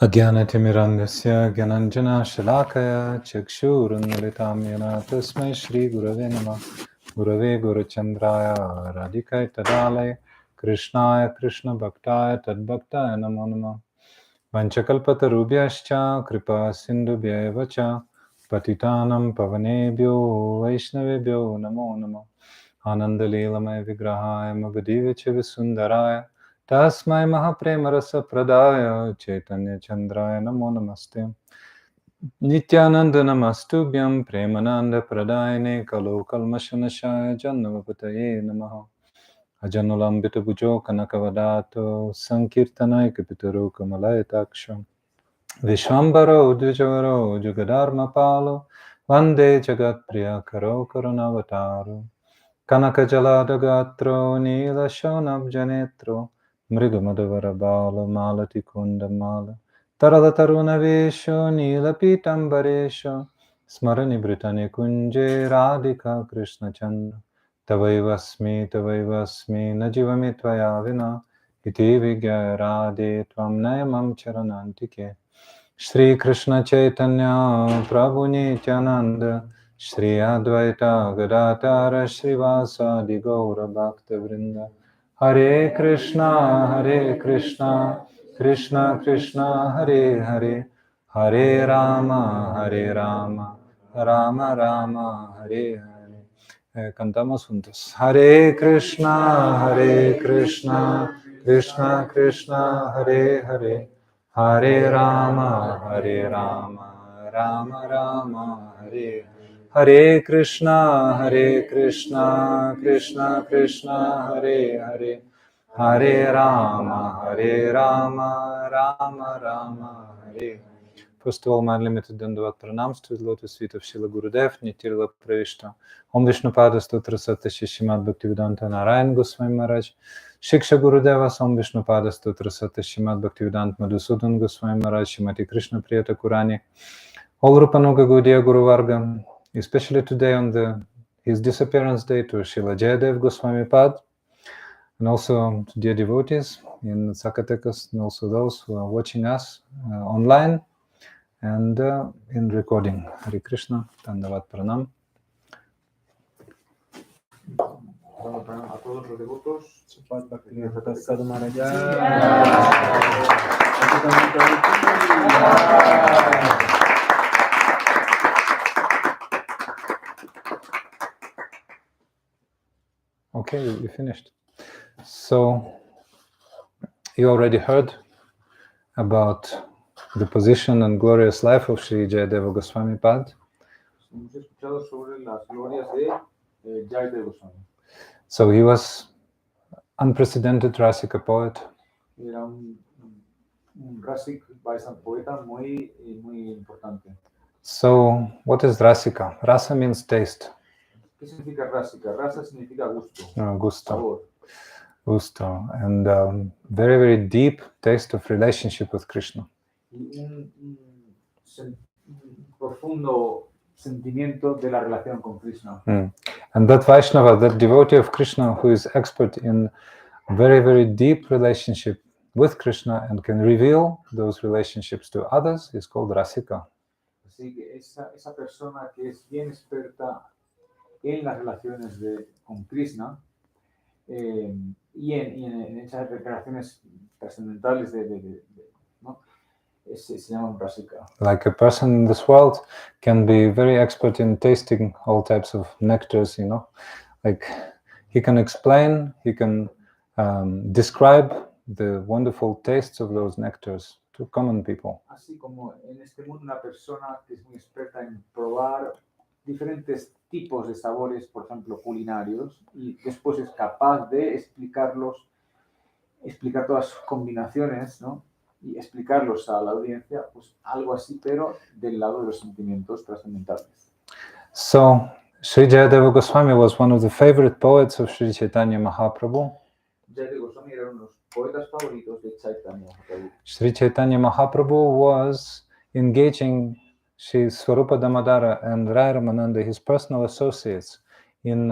अज्ञानतिमिरन्धस्य ज्ञानञ्जनशलाकया चक्षुरुन्मिलितं येन तस्मै श्रीगुरवे नमः गुरवे गुरुचन्द्राय राधिकाय तदालय कृष्णाय कृष्णभक्ताय तद्भक्ताय नमो नमः वञ्चकल्पतरुभ्यश्च कृपा सिन्धुभ्यैव च पतितानं पवनेभ्यो वैष्णवेभ्यो नमो नमः आनन्दलीलमय विग्रहाय मगधीवच विसुन्दराय तस्मै महाप्रेमरसप्रदाय चैतन्यचन्द्राय नमो नमस्ते नित्यानन्दनमस्तुभ्यं प्रेमानन्दप्रदायिने कलो कल्मषनशाय जन्मपतये नमः अजनुलम्बितभुजो कनकवदातो सङ्कीर्तनैकपितरो कमलयताक्षो विश्वम्भरो द्विजवरो जुगधर्मपालो वन्दे जगत्प्रियकरो करुणावतारो कनकजलादगात्रो नीलशोणब्जनेत्रो मृगमधुवरबालो मालतिकुन्दमाल तरलतरुणवेशो नीलपीताम्बरेशो स्मरनिभृतनिकुञ्जे राधिका कृष्णचन्द्र तवैवस्मि न जीवमि त्वया विना इति विज्ञाय राधे त्वं नयमं चरणान्तिके Sri Krishna Chaitanya Prabhu Nityananda Shri Advaita Gadadhara Srivasadi Gaura Bhakta-vrinda Hare Krishna Krishna Krishna Hare Hare Hare Rama Rama Rama Hare Hare Cantamos juntos Hare Krishna Krishna Krishna Hare Hare Hare Rama Rama Rama Hare Hare Hare Krishna Krishna Krishna Hare Hare Hare Rama Rama Rama Hare Hare. First of all, my unlimited Dandavat pranams to the lotus feet of Srila Gurudev, Nitirla Pravishta, Om Vishnupada Stotra Satya Shishimad Bhaktivedanta Narayan Goswami Maharaj, Shiksha Gurudevas, Om Vishnupada Stotra Satya Shishimad Bhaktivedanta Madhusudan Goswami Maharaj, Shrimati Krishna Priyata Kurani, all Rupanuga Gaudiya Guru Varga, especially today on his disappearance day to Sri Jayadeva Goswami Pad, and also to dear devotees in Zacatecas, and also those who are watching us online and in recording. Hare Krishna, Dandavat Pranam. A todos los devotos. Sadhu Maharaj. Okay, we finished. So, you already heard about the position and glorious life of Sri Jayadeva Goswami Pad. Hemos escuchado sobre las glorias de Jayadeva Goswami. So he was unprecedented Rasika poet. Era un Rasik Vaishnava poeta muy importante. So what is Rasika? Rasa means taste. ¿Qué significa Rasika? Rasa significa gusto, Gusto. sabor. Gusto. And very, very deep taste of relationship with Krishna. Y un profundo sentimiento de la relación con Krishna. And that Vaishnava, that devotee of Krishna who is expert in very, very deep relationship with Krishna and can reveal those relationships to others is called Rasika. Así que esa persona que es bien experta en las relaciones con Krishna y en esas relaciones trascendentales ¿no? Se llama un Rasika. Like a person in this world can be very expert in tasting all types of nectars, you know, like he can explain, he can describe the wonderful tastes of those nectars to common people. Así como en este mundo una persona que es muy experta en probar diferentes tipos de sabores, por ejemplo, culinarios, y después es capaz de explicar todas sus combinaciones, ¿no? Y explicarlos a la audiencia, pues algo así, pero del lado de los sentimientos trascendentales. So, Sri Jayadeva Goswami was one of the favorite poets of Sri Chaitanya Mahaprabhu. Jayadeva Goswami era uno de los poetas favoritos de Chaitanya Mahaprabhu. Sri Chaitanya Mahaprabhu was engaging Sri Swarupa Damadara and Rai Ramananda, his personal associates, in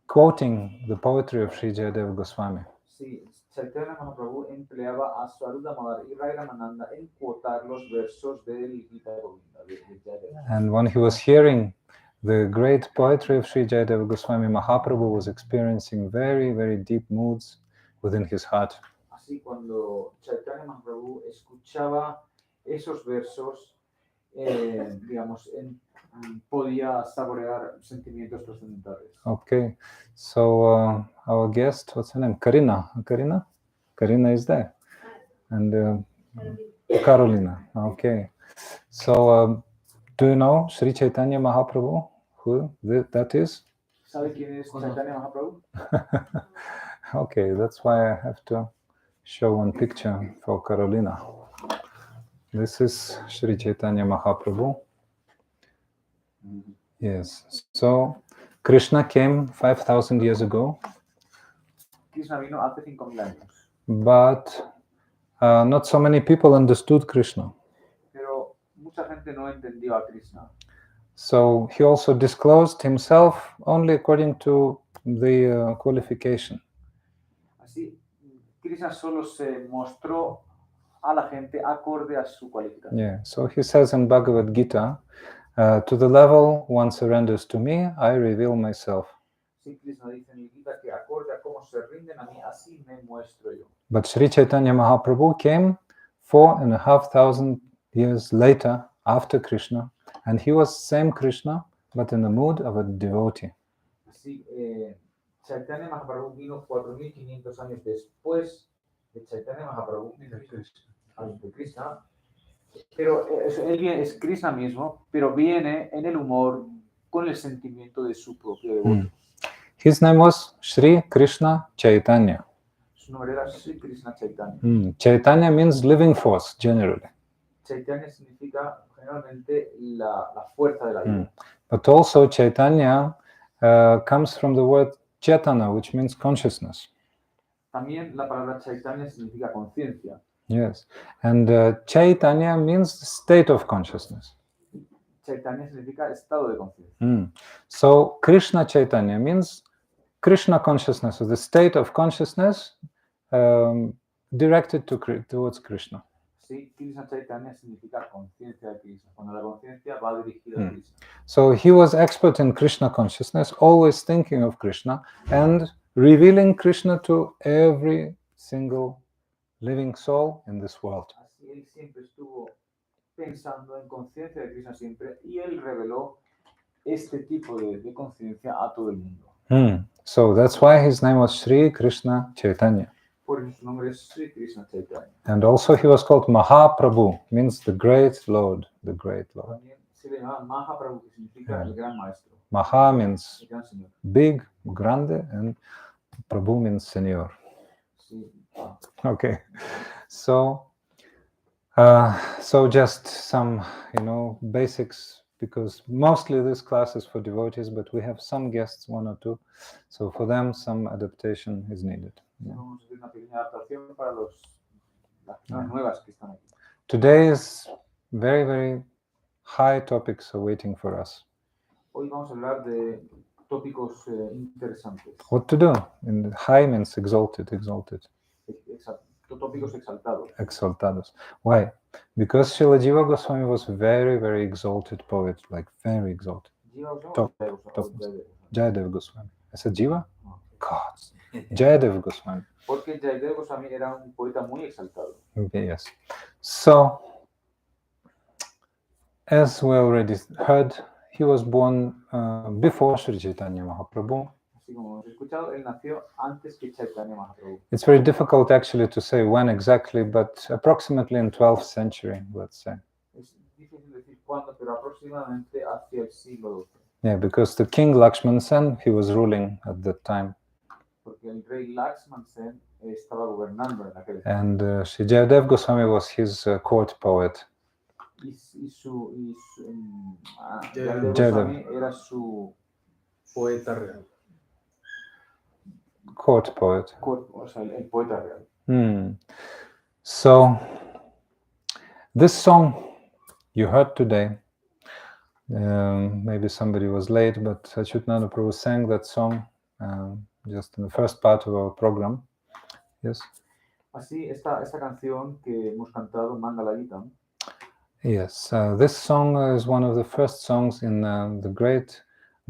quoting the poetry of Sri Jayadeva Goswami. Sí, Chaitanya Mahaprabhu empleaba a Swarupa Damadara y Rai Ramananda en quotar los versos del Gita-govinda de Jayadeva. And when he was hearing the great poetry of Sri Jayadeva Goswami, Mahaprabhu was experiencing very, very deep moods within his heart. Así, cuando Chaitanya Mahaprabhu escuchaba esos versos, digamos, podía saborear sentimientos trascendentales. Okay, so our guest, what's her name? Karina. Karina is there. And Carolina. Okay. So, do you know Sri Chaitanya Mahaprabhu? Who that is? ¿Sabe quién es Chaitanya Mahaprabhu? Okay, that's why I have to show one picture for Carolina. This is Sri Chaitanya Mahaprabhu. Yes. So Krishna came 5,000 years ago. Krishna vino hace 5,000 años. But not so many people understood Krishna. Pero mucha gente no entendió a Krishna. So he also disclosed himself only according to the qualification. Así, Krishna solo se mostró a la gente acorde a su cualificación. Yeah. So he says in Bhagavad Gita, to the level one surrenders to me, I reveal myself. Sí, Krishna dice en el Gita que acorde a cómo se rinden a mí, así me muestro yo. But Sri Chaitanya Mahaprabhu came 4,500 years later after Krishna, and he was same Krishna, but in the mood of a devotee. Así, Chaitanya Mahaprabhu vino 4,500 años después de Chaitanya Mahaprabhu, de Krishna, pero él es Krishna mismo, pero viene en el humor con el sentimiento de su propio devoto. His name was Sri Krishna Chaitanya. Su nombre era Sri Krishna Chaitanya. Chaitanya means living force, generally. Chaitanya significa generalmente la fuerza de la vida. But also Chaitanya comes from the word Chaitana, which means consciousness. También la palabra Chaitanya significa conciencia. Yes. And Chaitanya means state of consciousness. Chaitanya significa estado de conciencia. So Krishna Chaitanya means Krishna consciousness, or the state of consciousness directed towards Krishna. Sí, Krishna Chaitanya significa conciencia de Krishna, cuando la conciencia va dirigida a Krishna. So he was expert in Krishna consciousness, always thinking of Krishna and revealing Krishna to every single living soul in this world. Así él siempre estuvo pensando en conciencia de Krishna siempre, y él reveló este tipo de conciencia a todo el mundo. So that's why his name was Sri Krishna Chaitanya. Por eso su nombre es Sri Krishna Chaitanya. And also he was called Mahaprabhu, means the great Lord, the great Lord. También se le llama Mahaprabhu, que significa el gran maestro. Maha means El gran señor. big, grande, and Prabhu means Señor. Sí. Okay, so just some, basics, because mostly this class is for devotees, but we have some guests, one or two, so for them some adaptation is needed. Vamos a hacer una pequeña adaptación para las personas nuevas que están aquí. Today is very, very high topics are waiting for us. Hoy vamos a hablar de tópicos interesantes. What to do? And high means exalted. Tópicos exaltados. Exaltados. Why? Because Sri Jayadeva Goswami was very, very exalted poet, like very exalted. Top. Jayadeva Goswami. I said Jiva? No. God. Jayadeva Goswami. Porque Jayadeva Goswami era un poeta muy exaltado. Okay, yes. So, as we already heard, he was born before Sri Chaitanya Mahaprabhu. Así como hemos escuchado, él nació antes que Chaitanya Mahaprabhu. It's very difficult actually to say when exactly, but approximately in 12th century, let's say. Es difícil decir cuándo, pero aproximadamente hacia el siglo XII. Yeah, because the king Lakshman Sen, he was ruling at that time. Porque el rey Lakshman Sen estaba gobernando en aquel tiempo. And Sri Jayadeva Goswami was his court poet. Jayadeva Goswami era su Poeta real. Court poet. o sea, el poeta real. So, this song you heard today, maybe somebody was late, but Achyutananda Prabhu sang that song just in the first part of our program. Yes? Así, esta canción que hemos cantado, Mangala Gita, Yes, this song is one of the first songs in the great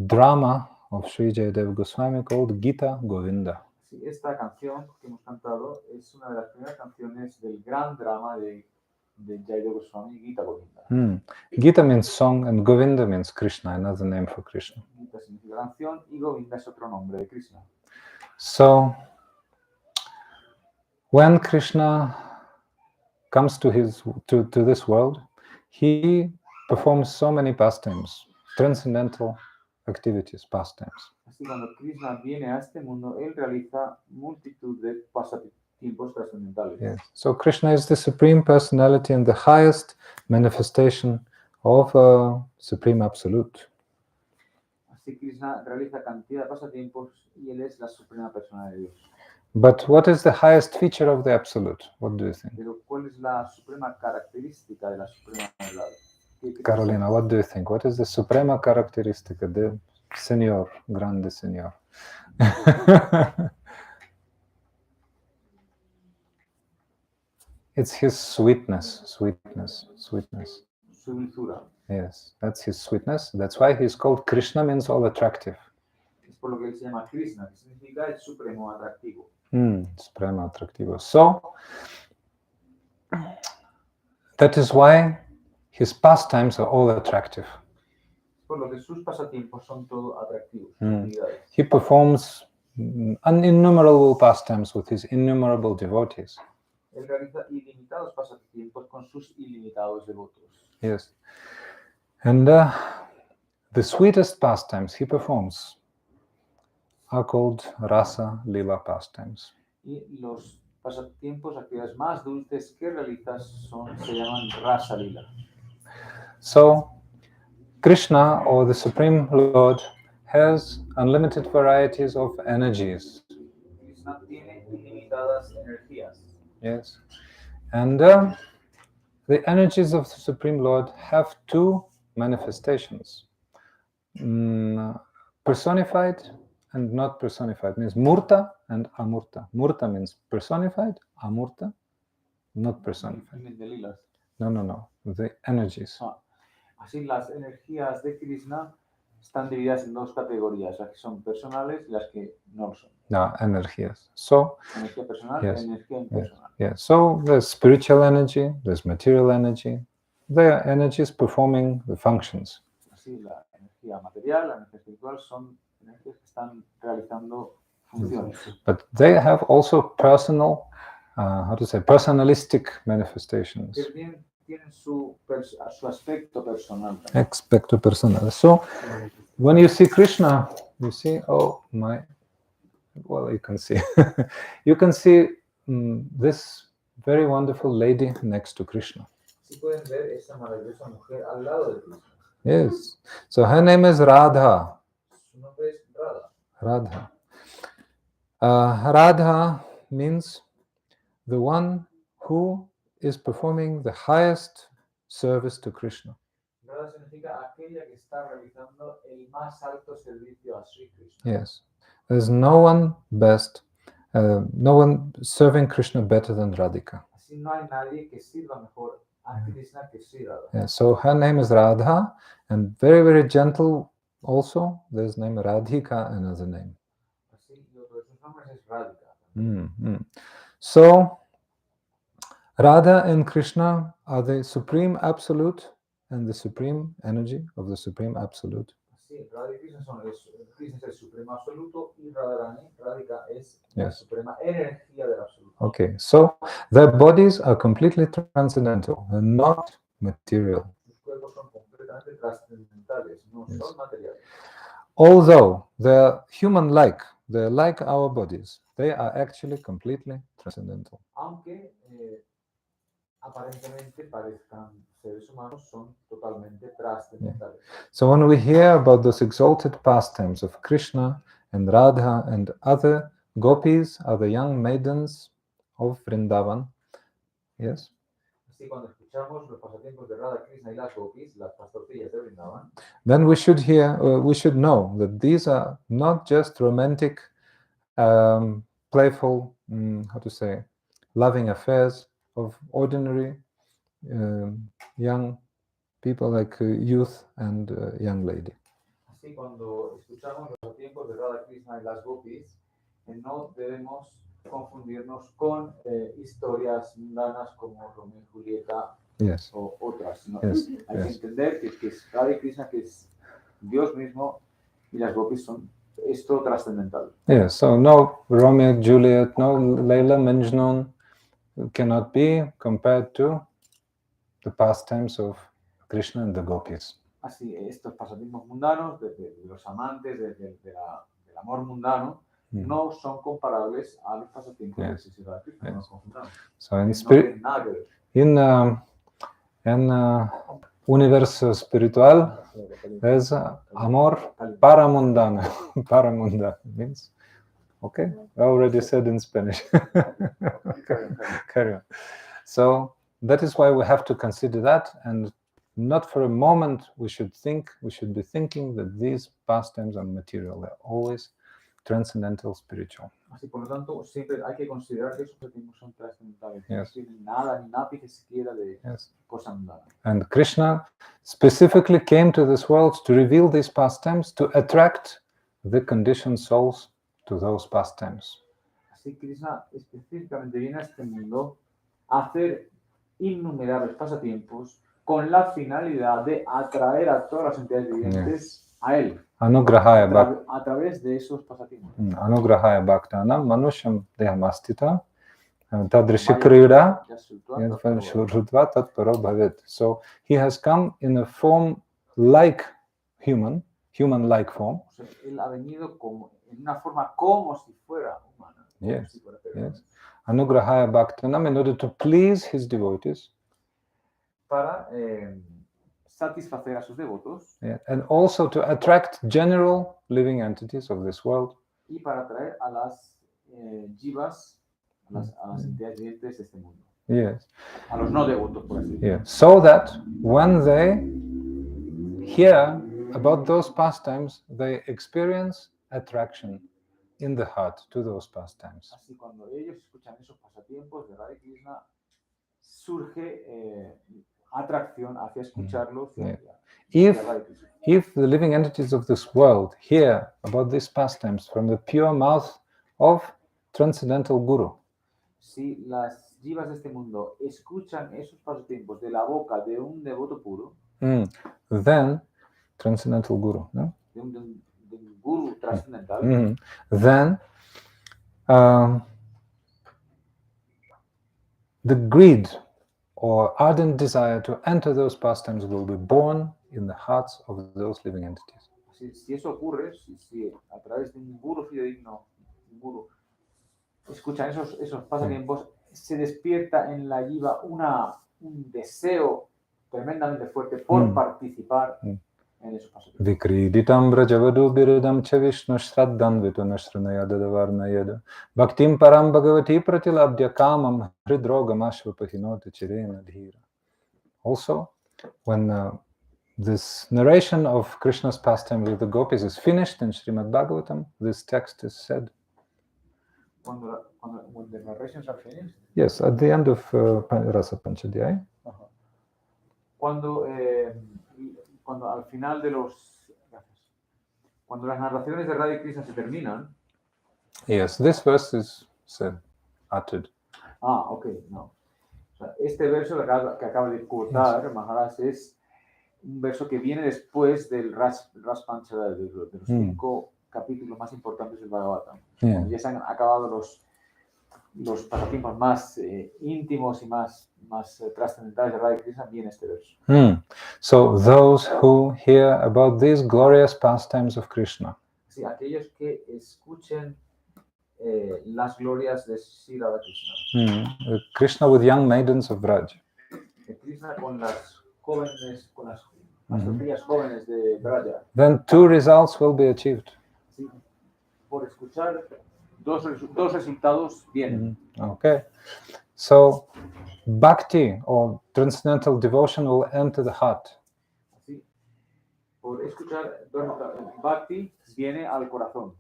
drama of Sri Jayadeva Goswami called Gita-govinda. sí, esta canción que hemos cantado es una de las primeras canciones del gran drama de Jayadeva Goswami, Gita-govinda. Gita means song and Govinda means Krishna, another name for Krishna. Gita significa canción y Govinda es otro nombre de Krishna. So, when Krishna comes to this world, he performs so many pastimes, transcendental activities, pastimes. Así cuando Krishna viene a este mundo, él realiza multitud de pasatiempos trascendentales. Yes. So Krishna is the supreme personality and the highest manifestation of Supreme Absolute. Así Krishna realiza cantidad de pasatiempos y él es la suprema persona de Dios. But what is the highest feature of the Absolute? What do you think? Pero ¿cuál es la suprema característica de la suprema verdad? Carolina, what do you think? What is the suprema característica de Señor, grande Señor? It's his sweetness. Su dulzura. Yes, that's his sweetness. That's why he's called Krishna, means all attractive. Es por lo que él se llama Krishna, que significa el supremo atractivo. Supremo atractivo. So, that is why his pastimes are all attractive. Por lo que sus pasatiempos son todo atractivos. He performs innumerable pastimes with his innumerable devotees. Él realiza ilimitados pasatiempos con sus ilimitados devotos. Yes. And the sweetest pastimes he performs are called rasa lila pastimes. Y los pasatiempos, actividades más dulces que realizas se llaman rasa lila. So, Krishna, or the Supreme Lord, has unlimited varieties of energies. Krishna tiene ilimitadas energías. Yes. And the energies of the Supreme Lord have two manifestations. Personified and not personified. Means murta and amurta. Murta means personified, amurta, not personified. No. The energies. Así las energías de Krishna están divididas en dos categorías, las que son personales y las que no lo son. No, energías. So, Energía personal yes, y energía impersonal. Yeah. So there's spiritual energy, there's material energy. They are energies performing the functions. Así la energía material, la energía espiritual son energías que están realizando funciones. But they have also personal, personalistic manifestations. Tienen su aspecto personal. Aspecto personal. So, when you see Krishna, you see, oh my, well, you can see, you can see this very wonderful lady next to Krishna. Sí pueden ver esa maravillosa mujer al lado de Krishna. Yes. So her name is Radha. Su nombre es Radha. Radha. Radha means the one who is performing the highest service to Krishna. Radha significa aquella que está realizando el más alto servicio a Sri Krishna. Yes. There's no one best, no one serving Krishna better than Radhika. Así no hay nadie que sirva mejor a Krishna que Sri Radha. Yeah, so her name is Radha, and very, very gentle also. There's name Radhika, another name. Así, y otro de sus nombres es Radhika. So, Radha and Krishna are the supreme absolute and the supreme energy of the supreme absolute. Así, Radha y Krishna son Krishna es el supremo absoluto y Radharani, Radhika es la Yes. suprema energía del absoluto. Okay, so their bodies are completely transcendental and not material. Sus cuerpos son completamente trascendentales, no Yes. son materiales. Although they're human-like, they're like our bodies, they are actually completely transcendental. Aunque aparentemente parezcan seres humanos, son totalmente trascendentales. So when we hear about those exalted pastimes of Krishna and Radha and other gopis, other young maidens of Vrindavan, yes, Así, cuando escuchamos los pasatiempos de Radha, Krishna y las gopis, las pastorcillas de Vrindavan, then we should know that these are not just romantic, playful, loving affairs of ordinary young people like youth and young lady. así, cuando escuchamos los pasatiempos de Radha, Krishna y las gopis, no debemos confundirnos con historias mundanas como Romeo y Julieta Yes. o otras. ¿No? Yes. Hay que Yes. entender que es Radha y Krishna, que es Dios mismo, y las gopis son esto trascendental. Yes. So no Romeo, Juliet, no Layla, Majnun cannot be compared to the pastimes of Krishna and the gopis. Así, estos pasatiempos mundanos de los amantes, del amor mundano, no son comparables a los pasatiempos de Sri Radha Krishna. No los confundamos. So in No spirit, tienen nada que ver. in universo espiritual, there's amor paramundano. Paramundano means, okay, I already said in Spanish. Carry on. So that is why we have to consider that, and not for a moment we should be thinking that these pastimes are material. They're always transcendental, spiritual. Así, por lo tanto, siempre hay que considerar que esos pasatiempos son trascendentales. Yes. No tienen nada, ni ápice siquiera de Yes. cosa mundana. And Krishna specifically came to this world to reveal these pastimes, to attract the conditioned souls to those pastimes. Así, Krishna específicamente viene a este mundo a hacer innumerables pasatiempos con la finalidad de atraer a todas las entidades vivientes a él. Anugrahaya A través de esos pasatiempos. Anugrahaya Bhaktanam Manusham Dehamastita Tadrishi Krida Shurudva Tatparo Bhavet. So he has come in a form like human-like form. O sea, él ha venido en una forma como si fuera humana. Yes, Si fuera yes. Anugrahaya Bhaktanam, in order to please his devotees. Para satisfacer a sus devotos. Yeah, and also to attract general living entities of this world. Y para atraer a las jivas, a las entidades vivientes de este mundo. Yes. A los no devotos, por así decirlo. Yeah. So that when they hear about those pastimes, they experience attraction in the heart to those pastimes. Así, cuando ellos escuchan esos pasatiempos de Radha Krishna, surge atracción hacia escucharlos. Yeah. If the living entities of this world hear about these pastimes from the pure mouth of transcendental Guru, si las jivas de este mundo escuchan esos pasatiempos de la boca de un devoto puro, then transcendental Guru, no? de un guru trascendental, Then the greed or ardent desire to enter those pastimes will be born in the hearts of those living entities. Si eso ocurre, si a través de un guru fidedigno, un guru, escuchan esos pasatiempos, se despierta en la jiva un deseo tremendamente fuerte por participar en esos pasatiempos. Vikriditam brajavadu biridam cha vishnu shraddhan vitunashranaya dadavarnayada bhaktim param bhagavati pratilabdya kamam hridrogam ashvapahinota chirena dhira. Also, when this narration of Krishna's pastime with the gopis is finished in Srimad Bhagavatam, this text is said. When the narrations are finished? Yes, at the end of Rasa Panchadhyaya. Cuando al final de cuando las narraciones de Radha y Krishna se terminan. Yes, this verse is said, uttered. Okay, no. O sea, este verso que acaba de quotar, Maharaj, es un verso que viene después del Ras Panchadhyaya, de los 5 capítulos más importantes del Bhagavatam. Yeah. Ya se han acabado los pasatiempos más íntimos y más trascendentales de Radha y Krishna, viene este verso. So those who hear about these glorious pastimes of Krishna, Sí, aquellos que escuchen las glorias de Sri Radha Krishna. Krishna with young maidens of Vraj, Krishna con las jóvenes, con las fillas jóvenes de Braja. then 2 results will be achieved. Sí, por escuchar dos resultados vienen. Okay, so bhakti or transcendental devotion will enter the heart. Sí, por escuchar bhakti viene al corazón.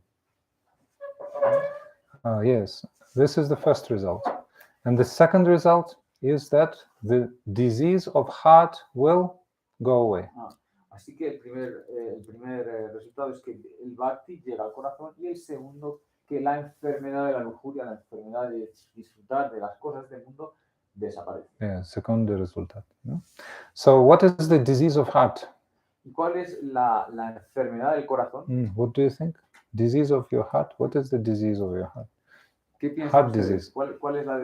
Yes, this is the first result. And the second result is that the disease of heart will go away. Así que el primer resultado es que el bhakti llega al corazón, y el segundo, que la enfermedad de la lujuria, la enfermedad de disfrutar de las cosas del mundo, desaparece. Yeah, segundo resultado. No? So what is the disease of heart? ¿Y cuál es la enfermedad del corazón? What do you think? Disease of your heart? What is the disease of your heart? ¿Qué piensan Heart ustedes? disease. ¿Cuál es la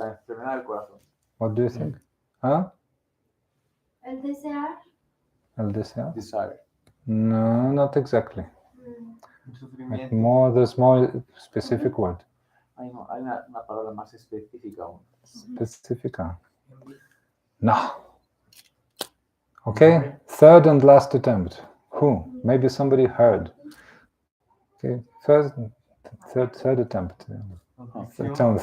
enfermedad del corazón? What do you think? Huh? El desear. El deseo? Desire. No, not exactly. El sufrimiento. There's more specific word. Hay una palabra más específica aún. Specifica. No. Okay, third and last attempt. Who? Maybe somebody heard. Okay, third attempt.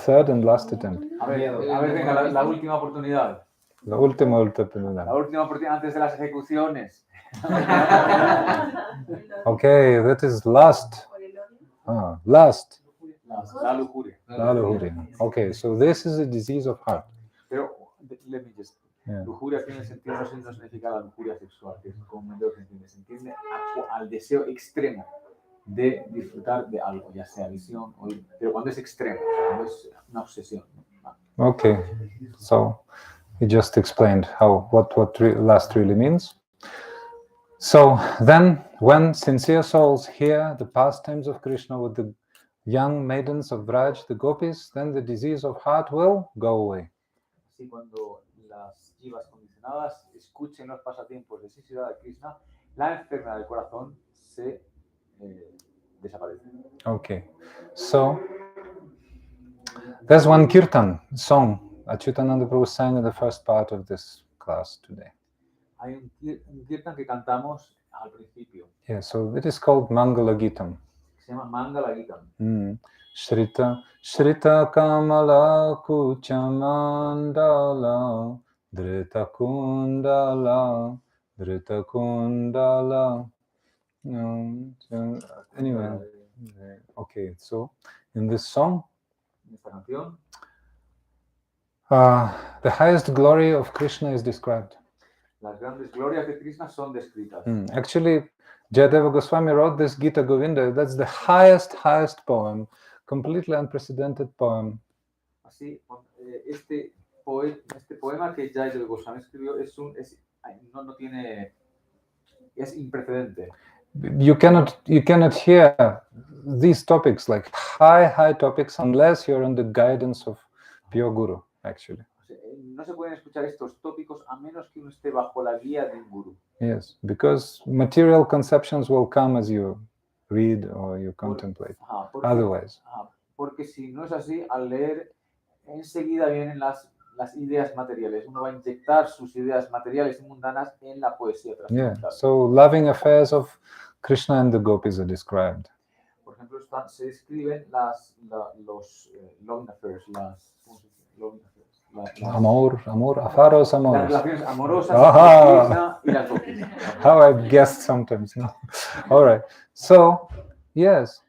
Third and last attempt. A ver, venga, la última oportunidad. La última La oportunidad. última oportunidad antes de las ejecuciones. Okay, that is last. Last. La lujuria. La lujuria. Okay, so this is a disease of heart. Pero, let me just... Yeah. Lujuria tiene sentido, no significa la lujuria sexual, que es como se entiende al deseo extremo de disfrutar de algo, ya sea visión, pero cuando es extremo, cuando es una obsesión. Okay, so he just explained what last really means. So then, when sincere souls hear the pastimes of Krishna with the young maidens of Vraj, the gopis, then the disease of heart will go away. Así, cuando las jivas condicionadas escuchen los pasatiempos de Sri Radha Krishna, la enfermedad del corazón se desaparece. Okay, so there's one kirtan song Achyutananda Prabhu sang in the first part of this class today. Hay un kirtan que cantamos al principio. Yeah, so it is called Mangala Gitam. Se llama Mangala Gitam. Shrita Kamala Kuchamandala Drita Kundala. Anyway, okay, so in this song, Esta canción, the highest glory of Krishna is described. las grandes glorias de Krishna son descritas. Actually, Jayadeva Goswami wrote this Gita-govinda. That's the highest poem, completely unprecedented poem. Así, este poema que Jayadeva Goswami escribió es imprecedente. You cannot hear these topics, like high topics, unless you're under guidance of pure guru, actually. No se pueden escuchar estos tópicos a menos que uno esté bajo la guía de un gurú. Yes, because material conceptions will come as you read or you contemplate. Otherwise. Porque si no es así, al leer enseguida vienen las ideas materiales. Uno va a inyectar sus ideas materiales y mundanas en la poesía trascendental. Yeah, so loving affairs of Krishna and the gopis are described. Por ejemplo, se describen los loving affairs, Amor, afaros, las amores. relaciones amorosas entre Krishna y las gopis. How I've guessed sometimes. No? All right. So, yes.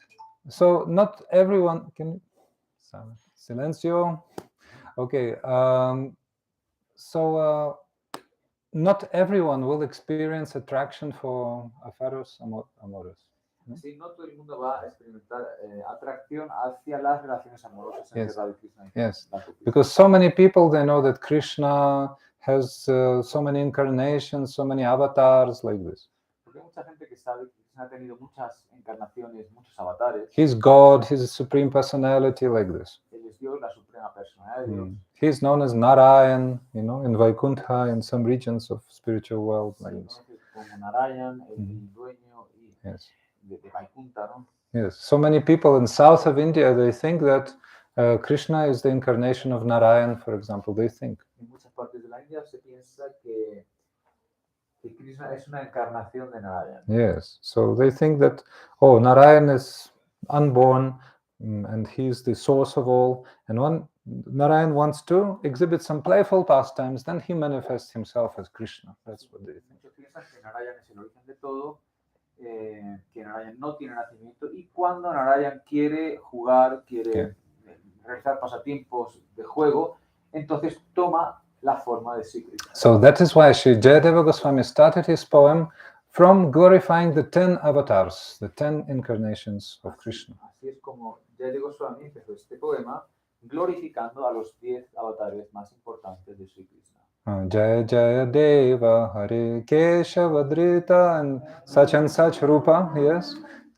So not everyone can. Silencio. Okay. Not everyone will experience attraction for afaros amorous. Sí, no todo el mundo va a experimentar atracción hacia las relaciones amorosas entre Radha y Krishna. Yes, because so many people, they know that Krishna has so many incarnations, so many avatars like this. Porque hay mucha gente que sabe que Krishna ha tenido muchas encarnaciones, muchos avatares. He's God, he's a supreme personality like this. Él es Dios, la suprema personalidad de Dios. He's known as Narayan, in Vaikuntha, in some regions of spiritual world like this. Como Narayan, el dueño y yes. de Vaikuntha, ¿no? Yes, so many people in south of India, they think that Krishna is the incarnation of Narayan, for example. They think. En muchas partes de la India se piensa que Krishna es una encarnación de Narayan. Yes, so they think that, Narayan is unborn and he's the source of all. And when Narayan wants to exhibit some playful pastimes, then he manifests himself as Krishna. That's what they think. Muchos piensan que Narayan es el origen de todo. Que Narayan no tiene nacimiento y cuando Narayan quiere jugar, quiere realizar pasatiempos de juego, entonces toma la forma de Sri Krishna. So that is why Sri Jayadeva Goswami started his poem from glorifying the 10 avatars, the 10 incarnations of Krishna. Así es como Jayadeva Goswami empezó este poema glorificando a los 10 avatares más importantes de Sri Krishna. Jaya Jayadeva Hare Keshavadrita and such rupa, yes.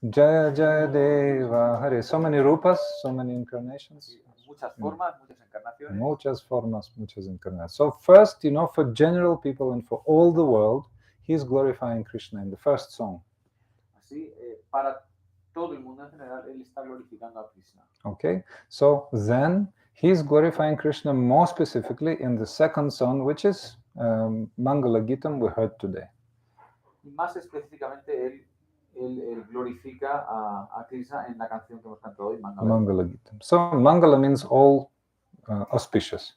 Jaya Jayadeva Hare. So many rupas, so many incarnations. Muchas formas, muchas encarnaciones. Muchas formas, muchas encarnaciones. So first, for general people and for all the world, he's glorifying Krishna in the first song. Así, para todo el mundo en general, él está glorificando a Krishna. Okay, so then he's glorifying Krishna more specifically in the second song, which is Mangala Gitam we heard today. Y más específicamente, él glorifica a Krishna en la canción que hemos cantado hoy, Mangala Gitam. So Mangala means all auspicious.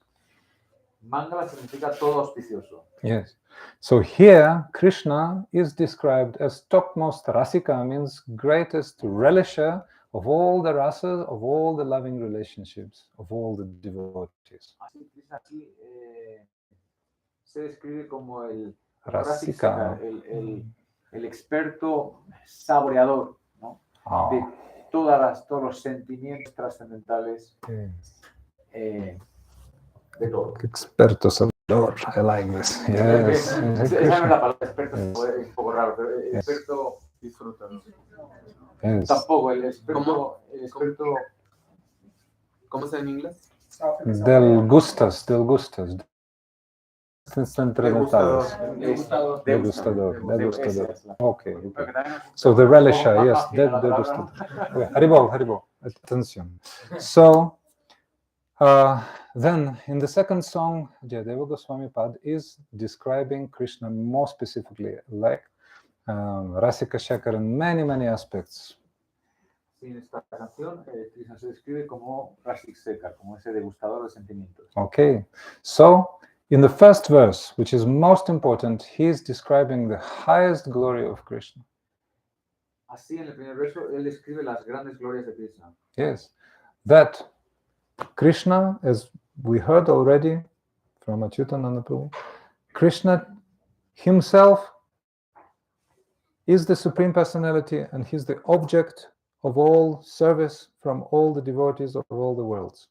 Mangala significa todo auspicioso. Yes. So here, Krishna is described as topmost rasika, means greatest relisher of all the rasas, of all the loving relationships, of all the devotees. Así, Krishna aquí se describe como el Rasika, el experto saboreador, ¿no? De todos los sentimientos trascendentales. De todo. Experto saboreador, I like this. Yes. Esa no es la palabra experto, es un poco raro, pero experto disfrutador. Yes. Tampoco, el experto. ¿Cómo se dice en inglés? Del gustas. Degustador. Okay. So the relisher, yes, degustador. Haribol, attention. So, then in the second song, Jayadeva Goswami Pad is describing Krishna more specifically, like Rasika Shakar in many aspects. En esta canción, Krishna se describe como Rasik Sekar, como ese degustador de sentimientos. Okay, so in the first verse, which is most important, he is describing the highest glory of Krishna. Así, en el primer verso, él describe las grandes glorias de Krishna. Yes, that Krishna, as we heard already from Achyutananda Prabhu, Krishna himself is the Supreme Personality and he's the object of all service from all the devotees of all the worlds.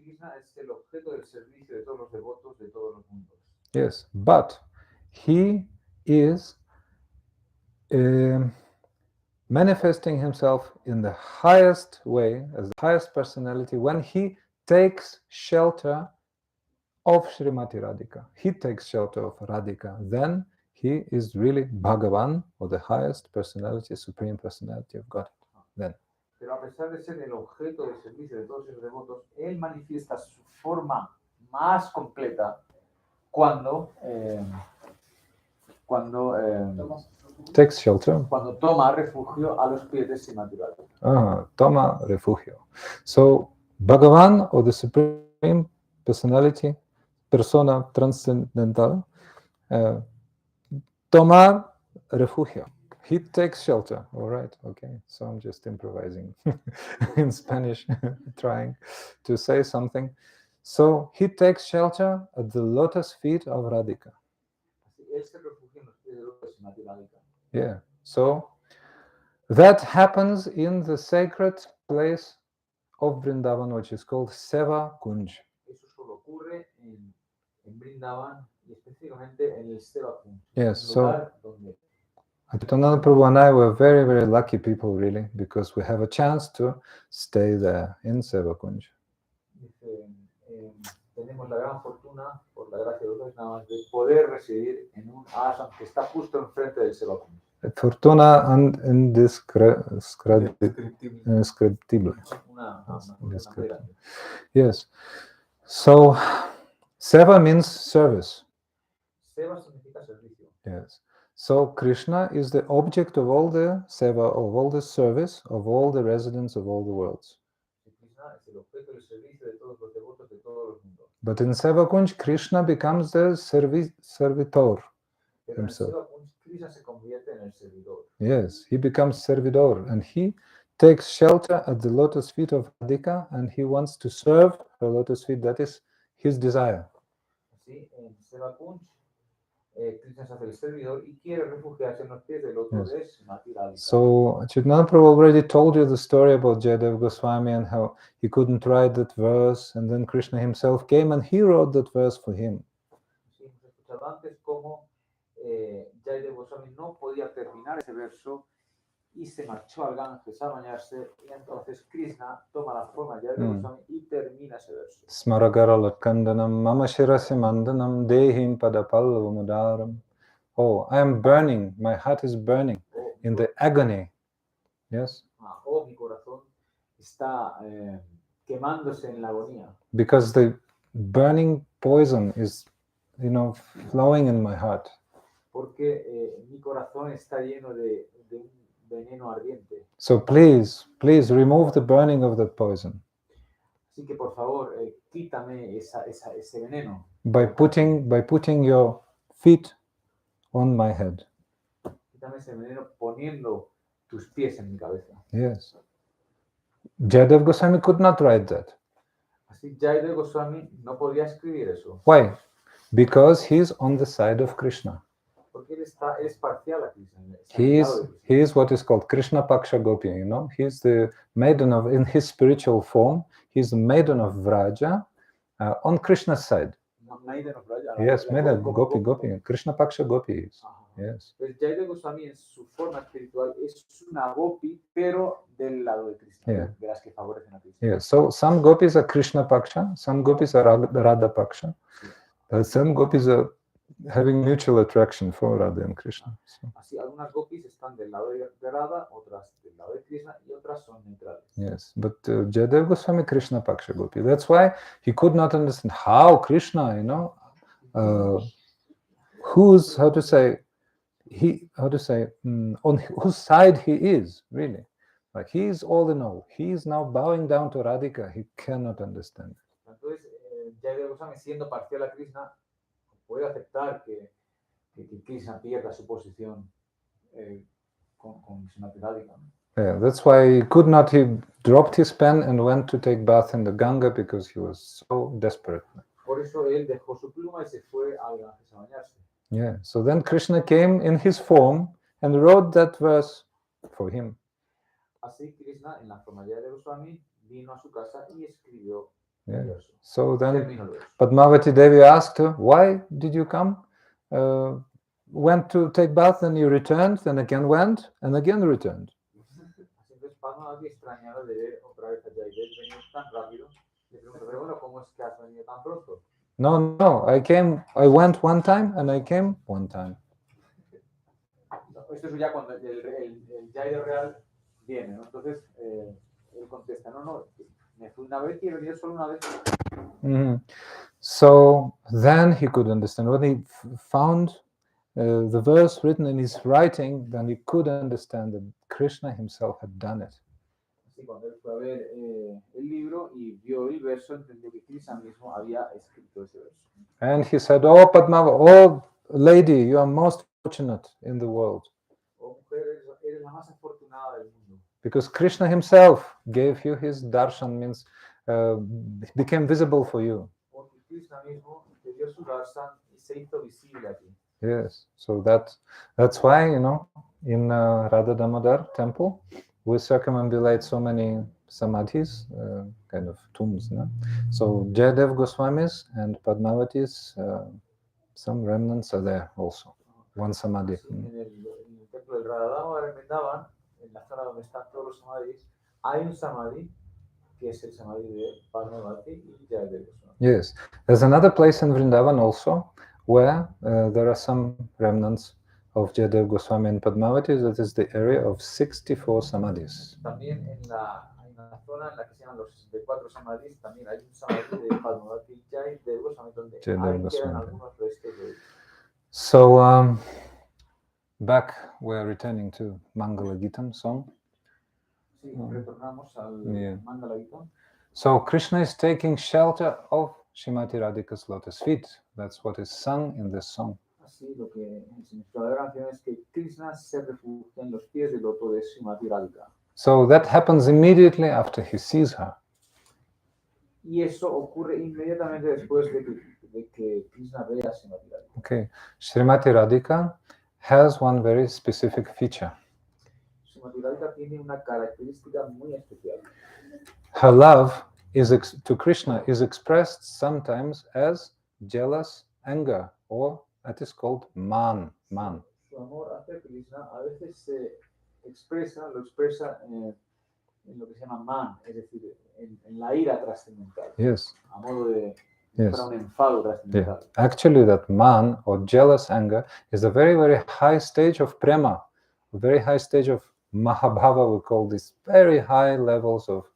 Krishna es el objeto del servicio de todos los devotos de todos los mundos. Yes, but he is manifesting himself in the highest way, as the highest personality, when he takes shelter of Srimati Radhika. He takes shelter of Radhika. Then he is really Bhagavan, or the highest personality, supreme personality of God. Then. Pero a pesar de ser el objeto de servicio de todos esos devotos, él manifiesta su forma más completa cuando Takes shelter. cuando toma refugio a los pies de Srimati Radhika. Toma refugio. So, Bhagavan, or the supreme personality, persona transcendental, toma refugio. He takes shelter. All right, okay. So I'm just improvising in Spanish, trying to say something. So he takes shelter at the lotus feet of Radhika. Él se refugia en los pies de Srimati Radhika. Yeah. So that happens in the sacred place of Vrindavan, which is called Seva Kunj. Eso solo ocurre en Brindavan y específicamente en el Seva Kunj. Yes, un so lugar donde Adityananda Prabhu and I were very, very lucky people, really, because we have a chance to stay there in Seva Kunj. dice, tenemos la gran fortuna, por la gracia de Dios, nada más de poder residir en un ashram que está justo enfrente del Seva Kunj. Fortuna and indescriptible. Una Indescriptible. Yes. So, Seva means service. Seva significa servicio. Yes. So, Krishna is the object of all the Seva, of all the service, of all the residents of all the worlds. Krishna es el objeto del servicio de todos los devotos de todos los mundos. But in Seva Kunj, Krishna becomes the servitor. Pero en Himself. Seva Kunj, Krishna se convierte en el servidor. Yes, he becomes servidor, and he takes shelter at the lotus feet of Radhika, and he wants to serve her lotus feet. That is his desire. Así, en Seva Kunj, Krishna se hace el servidor y quiere refugiarse en los pies del otro Yes. de Srimati Radhika. So, Chaitanya Prabhu already told you the story about Jayadeva Goswami and how he couldn't write that verse, and then Krishna himself came and he wrote that verse for him. Sí, hemos escuchado antes cómo Jayadeva Goswami no podía terminar ese verso y se marchó al Ganges a bañarse, y entonces Krishna toma la forma de Jayadeva Goswami y termina ese verso. Smaragara Lakkandanam Mama Shirasi Mandanam Dehim Padapallavamudaram. Oh, I am burning, my heart is burning in the agony. Yes? Oh, mi corazón está quemándose en la agonía. Because the burning poison is, flowing in my heart. Porque mi corazón está lleno de un veneno ardiente. So please remove the burning of that poison Así que por favor, quítame ese veneno. by putting your feet on my head. Quítame ese veneno poniendo tus pies en mi cabeza. Yes. Jayadeva Goswami could not write that. Así Jayadeva Goswami no podía escribir eso. Why? Because he's on the side of Krishna. Porque él es parcial a Krishna. He is what is called Krishna Paksha Gopi, He's the maiden of, in his spiritual form, he's the maiden of Vraja on Krishna's side. Maiden of Vraja. Yes, maiden, Gopi. Krishna Paksha Gopi is. Yes. Pues Jayadeva Goswami en su forma espiritual es una gopi, pero del lado de Krishna, Yeah. de las que favorecen a Krishna. Yeah, so some gopis are Krishna Paksha, some gopis are Radha Paksha, some gopis are having mutual attraction for Radha and Krishna. So, Así, algunas gopis están del lado de Radha, otras del lado de Krishna y otras son neutrales. yes, but Jayadeva Goswami Krishna Paksha Gopi. That's why he could not understand how Krishna, who's, on whose side he is, really. Like he is all in all. He is now bowing down to Radhika. He cannot understand. Entonces, Jayadeva Goswami, siendo parcial a Krishna, puede aceptar que Krishna pierda su posición con Srimati Radhika. Yeah, that's why he dropped his pen and went to take bath in the Ganga because he was so desperate. Por eso él dejó su pluma y se fue al Ganges a bañarse. Yeah, so then Krishna came in his form and wrote that verse for him. Así Krishna, en la forma de Jayadeva Goswami, vino a su casa y escribió Yeah. el verso. So then Terminó el verso. Padmavati Devi asked her, why did you come? Went to take bath and you returned, then again went and again returned. Madhi extrañado de ver otra vez a Jayadeva venir tan rápido. Le pregunto, pero bueno, ¿cómo es que has venido tan pronto? No, I went one time and I came one time. Esto es ya cuando el Jayadeva real viene, ¿no? Entonces, él contesta, no, me fui una vez y he venido solo una vez. Mhm. So then he could understand. When he found the verse written in his writing, then he could understand that Krishna himself had done it. Así, cuando él fue a ver el libro y vio el verso, entendió que Krishna mismo había escrito ese verso. And he said, "Oh Padmava, oh lady, you are most fortunate in the world, Oh mujer, eres la más afortunada del mundo. because Krishna himself gave you his darshan, means became visible for you." Porque Krishna mismo te dio su darshan y se hizo visible a ti. Yes, so that's why, you know, in Radha Damodar temple, we circumambulate so many samadhis, kind of tombs. No? So Jayadeva Goswami's and Padmavati's, some remnants are there also. One samadhi. Así, en el templo del Radha de Vrindavan, en la zona donde están todos los samadhis, hay un samadhi que es el samadhi de Padmavati y Jayadeva Goswami. Yes, there's another place in Vrindavan also where there are some remnants of Jayadeva Goswami and Padmavati. That is the area of 64 samadhis. También hay una zona en la que se llaman los 64 samadhis, también hay un samadhi de Padmavati y Jayadeva Goswami donde Jayadeva ahí quedan Goswami. algunos restos de ellos. So back we're returning to Mangala Gitam song. Sí, retornamos al Yeah. Mangala Gita. So Krishna is taking shelter of Srimati Radhika's lotus feet. That's what is sung in this song. Así, lo que el significado de la canción es que Krishna se refugia en los pies del loto de Srimati Radhika. So that happens immediately after he sees her. Y eso ocurre inmediatamente después de que Krishna ve a Srimati Radhika. Okay, Srimati Radhika has one very specific feature. Srimati Radhika tiene una característica muy especial. Her love to Krishna is expressed sometimes as jealous anger, or that is called man. Su amor hacia Krishna a veces se lo expresa en lo que se llama man, es decir, en la ira trascendental. Yes. A modo de Yes. para un enfado trascendental. Yeah. Actually, that man or jealous anger is a very, very high stage of prema, a very high stage of mahabhava. We call this very high levels of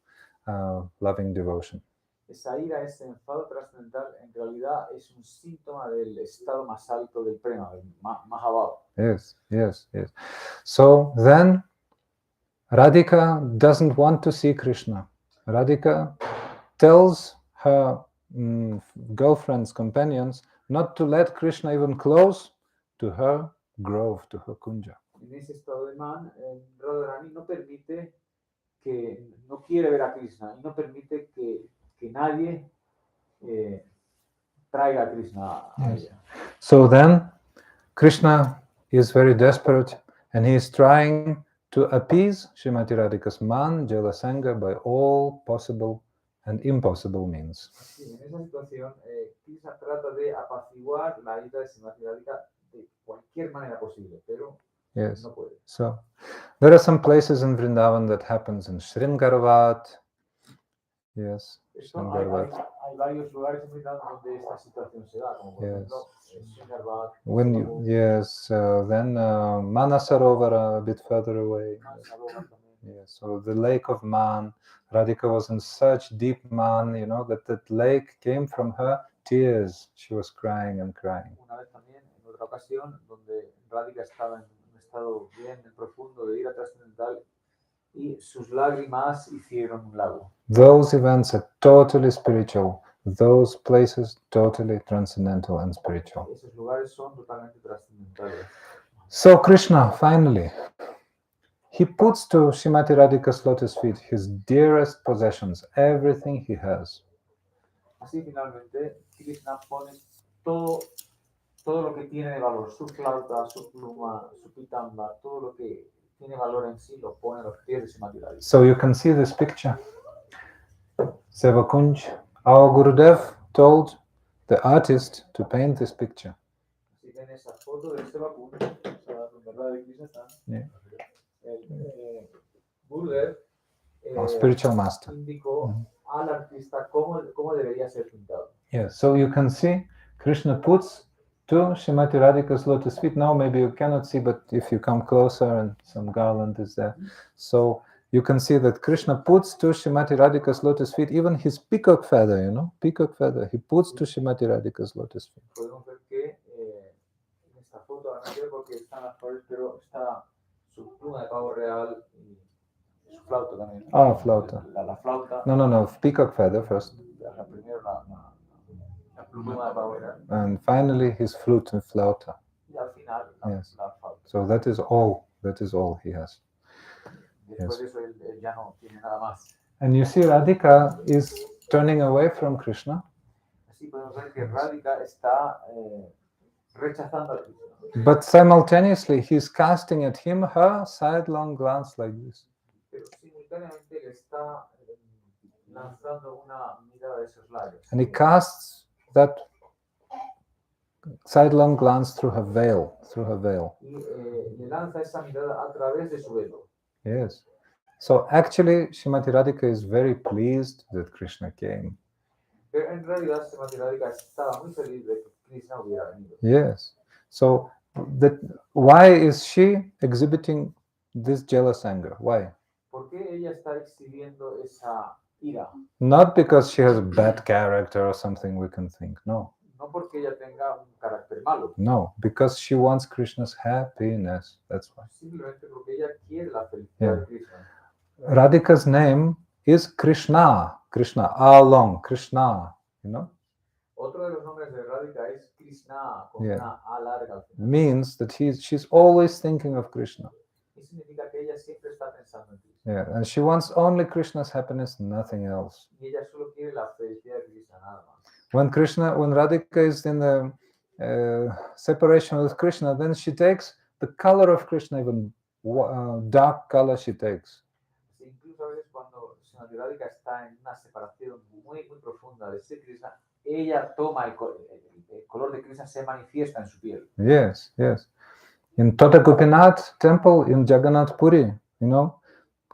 loving devotion. Esa ira, ese enfado trascendental, en realidad es un síntoma del estado más alto del prema, del mahabhava. Yes. So then, Radhika doesn't want to see Krishna. Radhika tells her girlfriends, companions, not to let Krishna even close to her grove, to her kunja. En ese estado de man, Radharani no permite no quiere ver a Krishna y no permite que nadie traiga a Krishna a ella. So then, Krishna is very desperate and he is trying to appease Srimati Radhika's man, jealous anger, by all possible and impossible means. Sí, en esa situación, Krishna trata de apaciguar la ira de Srimati Radhika de cualquier manera posible, pero Yes. no puede. So there are some places in Vrindavan that happens in Sringarvat. Yes. Hay varios lugares en Vrindavan donde esta situación se da, como por ejemplo Sringarvat, When you, yes, then Manasarovara, a bit further away. Yes. So the lake of Man, Radhika was in such deep man, you know, that lake came from her tears. She was crying and crying. Una vez también, en otra ocasión, donde Radhika estaba en un estado bien profundo de ira trascendental y sus lágrimas hicieron un lago. Those events are totally spiritual. Those places totally transcendental and spiritual. Esos lugares son totalmente trascendentales. So Krishna, finally, he puts to Srimati Radhika's lotus feet his dearest possessions, everything he has. Así finalmente, Krishna pone todo lo que tiene de valor, su flauta, su pluma, su pitamba, todo lo que tiene valor en sí, lo pone a los pies de Srimati Radhika. So you can see this picture. Sevakunj, our Gurudev told the artist to paint this picture. Si ven esa foto de Sevakunj, donde Radha y Krishna están, Yeah. el Gurudev spiritual master. indicó al artista cómo debería ser pintado. Yes, so you can see Krishna puts two Srimati Radhika's lotus feet. Now maybe you cannot see, but if you come closer and some garland is there. So you can see that Krishna puts two Srimati Radhika's lotus feet, even his peacock feather, peacock feather. He puts two Srimati Radhika's lotus feet. Podemos ver que en esta foto, ahora no veo porque están las flores, pero está su pluma de pavo real y su flauta también. Ah, flauta. La flauta. No, peacock feather first. Primero la pluma de pavo real. And finally his flute and flauta. Y al final Yes. la flauta. So that is all he has. Después de eso él ya no tiene nada más. And you see Radhika is turning away from Krishna. Así podemos ver que Radhika está rechazando a Krishna. But simultaneously he's casting at him her sidelong glance like this. Pero simultáneamente le está lanzando una mirada de esos labios. And he casts that sidelong glance through her veil. Y le lanza esa mirada a través de su velo. Yes. So actually Srimati Radhika is very pleased that Krishna came. Pero en realidad Srimati Radhika estaba muy feliz de que Krishna hubiera venido. Yes. So why is she exhibiting this jealous anger? Why? ¿Por qué ella está exhibiendo esa ira? Not because she has a bad character or something we can think. No. No porque ella tenga un carácter malo. No, because she wants Krishna's happiness. That's why. Simplemente porque ella quiere la felicidad de Krishna. Radhika's name is Krishna. Krishna, all long, Krishna, Otro de los nombres de Radhika es Krishna, con una A larga al final. Means that she's always thinking of Krishna. Y significa que ella siempre está pensando en Krishna. Yeah, and she wants only Krishna's happiness, nothing else. Y ella solo quiere la felicidad de Krishna, nada más. When Radhika is in the separation with Krishna, then she takes the color of Krishna, even dark color she takes. Incluso a veces cuando Srimati Radhika está en una separación muy profunda de Sri Krishna, ella toma el color de Krishna, se manifiesta en su piel. Yes. In Tota Gopinath temple in Jagannath Puri,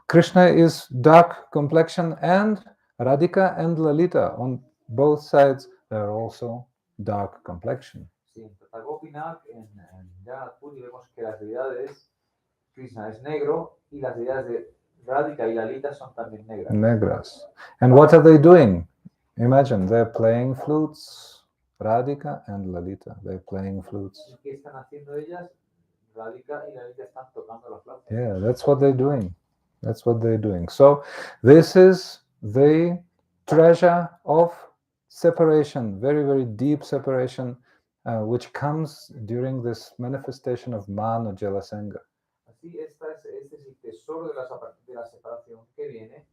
Krishna is dark complexion, and Radhika and Lalita on both sides, they are also dark complexion. Sí, en Tota Gopinath, en Jagannath Puri, vemos que las deidades, Krishna es negro y las deidades de Radhika y Lalita son también negras. Negras. And what are they doing? Imagine, they're playing flutes. Radhika and Lalita, they're playing flutes. ¿Qué están haciendo ellas? Radhika y Lalita están tocando la flauta. Yeah, that's what they're doing. So this is the treasure of separation, very, very deep separation, which comes during this manifestation of man or jealous anger. Así, este es el tesoro de la separación que viene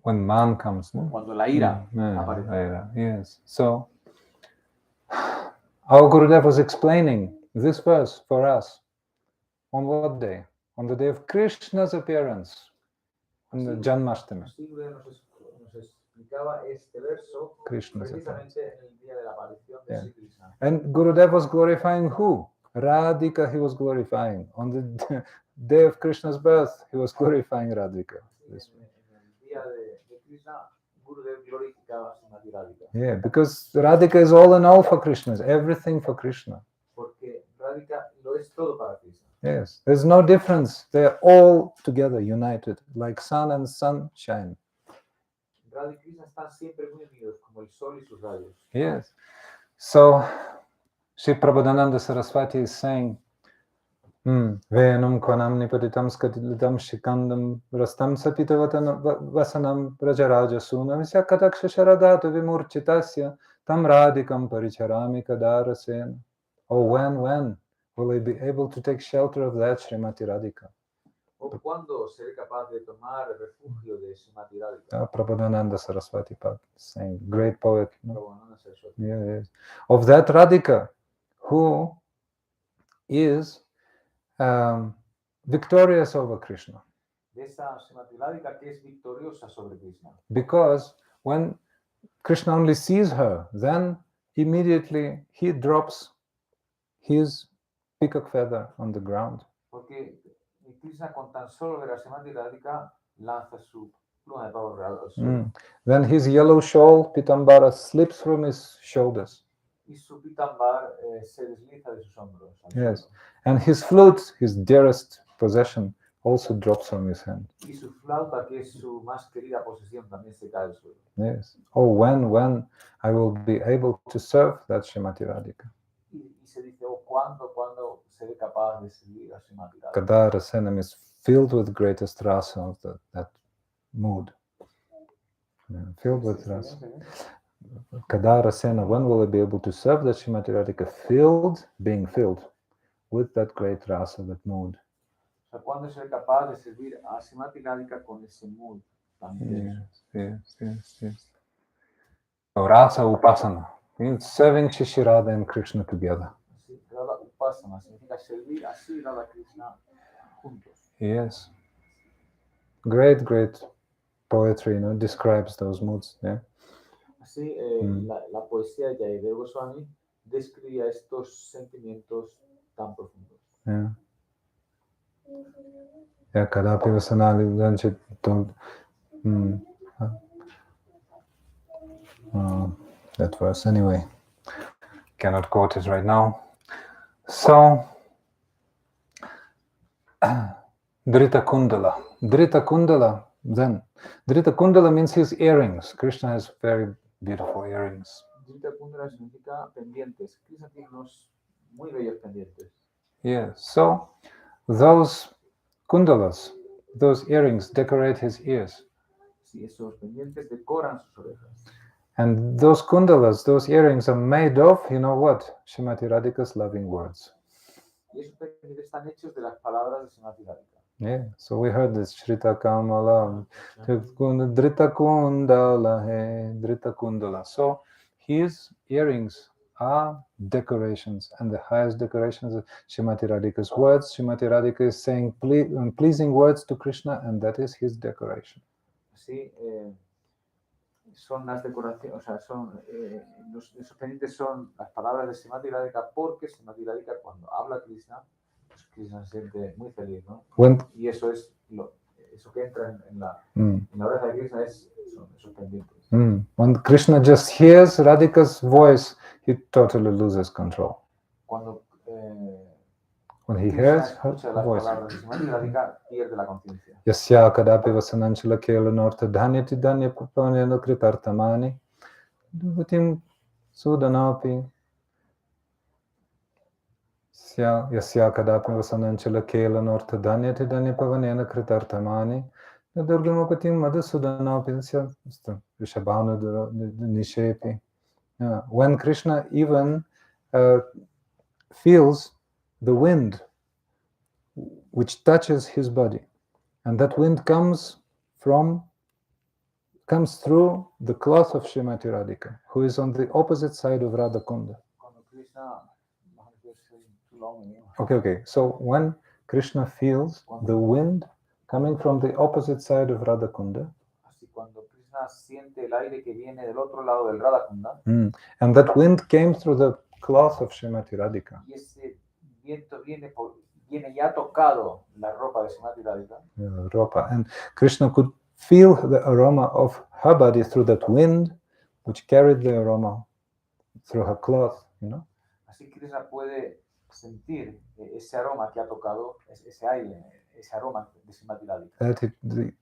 when man comes, no? Cuando la ira aparece. Yes. So our Gurudev was explaining this verse for us on what day? On the day of Krishna's appearance, on the Janmashtami. Así nos explicaba este verso precisamente en el día de la aparición de Sri Krishna. And Gurudev was glorifying who? Radhika he was glorifying. On the day of Krishna's birth, he was glorifying Radhika. Yeah, because Radhika is all in all for Krishna, is everything for Krishna. Yes, there's no difference. They're all together, united, like sun and sunshine. Yes. So, Sri Prabodhananda Saraswati is saying, Venam kvanam nipatitam skatilitam shikandam rastam sapitavatanam vasanam rajaraja sunam syakatakša sharadatu vimurchitasya tam radhikam paricharami kadarasena. Oh, when will I be able to take shelter of that Srimati Radhika? ¿Cuándo seré capaz de tomar refugio de Srimati Radhika? Prabodhananda Saraswati saying, great poet. No? Yes. Of that Radhika, who is victorious over Krishna. Because when Krishna only sees her, then immediately he drops his peacock feather on the ground. Porque Krishna con tan solo ver a Srimati Radhika lanza su pluma de pavo real al suelo. Then his yellow shawl, Pitambara, slips from his shoulders. Y su pitambar se desliza de sus hombros. Al Yes. suelo. And his flute, his dearest possession, also drops from his hand. Y su flauta, que es su más querida posesión, también se cae al suelo. Yes. Oh, when I will be able to serve that Srimati Radhika. Y se dice, oh, ¿cuándo seré capaz de servir a Srimati Radhika? Kada Rasanam is filled with greatest rasa of that mood. Yeah, filled with rasa. Kada Rasena, when will I be able to serve that Srimati Radhika? Being filled with that great rasa, that mood. O sea, ¿cuándo seré capaz de servir a Srimati Radhika con ese mood tan intenso? Yes. So rasa upasana means serving Shishirada and Krishna together. Así, Radha Upasana significa servir así Radha Krishna juntos. Yes. Great poetry, describes those moods. Yeah. Así, la poesía de Jayadeva Goswami describía estos sentimientos tan profundos. Yeah. Yeah, Kadapi Vasanali Vanchit told that verse anyway. Cannot quote it right now. So Drita Kundala, then. Drita Kundala means his earrings. Krishna has very beautiful earrings. Drita Kundala significa pendientes. Krishna tiene unos muy bellos pendientes. Yes, so those kundalas, those earrings decorate his ears. Sí, esos pendientes decoran sus orejas. And those kundalas, those earrings are made of, you know what? Srimati Radhika's loving words. Y esos pendientes están hechos de las palabras de Srimati Radhika. Yeah, so we heard this Shrita Kamala, Drita Kundala, hey, Drita Kundala. So his earrings are decorations, and the highest decorations are Srimati Radhika's words. Srimati Radhika is saying pleasing words to Krishna, and that is his decoration. Así, son las decoraciones, o sea, esos pendientes son las palabras de Srimati Radhika, porque Srimati Radhika cuando habla a Krishna, pues Krishna se siente muy feliz, ¿no? Y eso es eso que entra en la oreja de Krishna son esos pendientes. When Krishna just hears Radhika's voice, he totally loses control. Cuando when he hears her voice. Yasya kadapi vasananchila kela norta dhanyati dhanya papanena kritartamani duvatim sudanapi. Yasya kadapi vasananchila kela norta dhanyati dhanya pavanena kritartamani durgamapatim madhusudanapi rishabhanu nishepi. When Krishna even feels the wind which touches his body, and that wind comes through the cloth of Srimati Radhika, who is on the opposite side of Radha Kunda. Okay. So when Krishna feels the wind coming from the opposite side of Radha Kunda, and that wind came through the cloth of Srimati Radhika. Viene ya tocado la ropa de Srimati Radhika. And Krishna could feel the aroma of her body through that wind, which carried the aroma through her cloth, Así Krishna puede sentir ese aroma que ha tocado, ese aire, ese aroma de Srimati Radhika. That he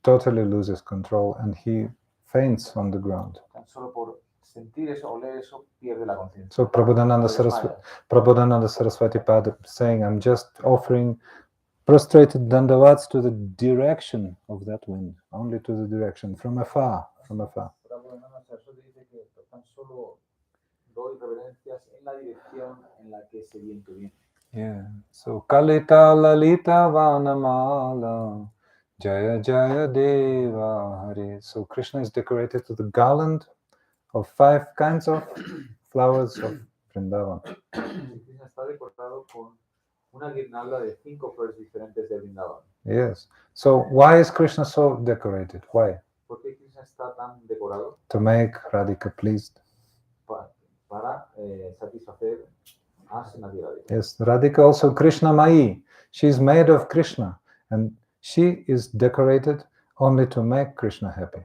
totally loses control and he faints on the ground. Tan solo por sentir eso, oler eso, pierde la conciencia. So Prabodhananda Saraswati Pada saying, I'm just offering prostrated dandavats to the direction of that wind, only to the direction, from afar. Prabodhananda Saraswati dice que tan solo doy reverencias en la dirección en la que ese viento viene. Yeah. So Kalita Lalita Vanamala Jaya Jaya Deva Hari. So Krishna is decorated with a garland of 5 kinds of flowers of Vrindavan. Krishna está decorado con una guirnalda de 5 flores diferentes de Vrindavan. Yes. So why is Krishna so decorated? Why? ¿Por qué Krishna está tan decorado? To make Radhika pleased. Para satisfacer a Srimati Radhika. Yes, Radhika also Krishna Mai. She is made of Krishna, and she is decorated only to make Krishna happy.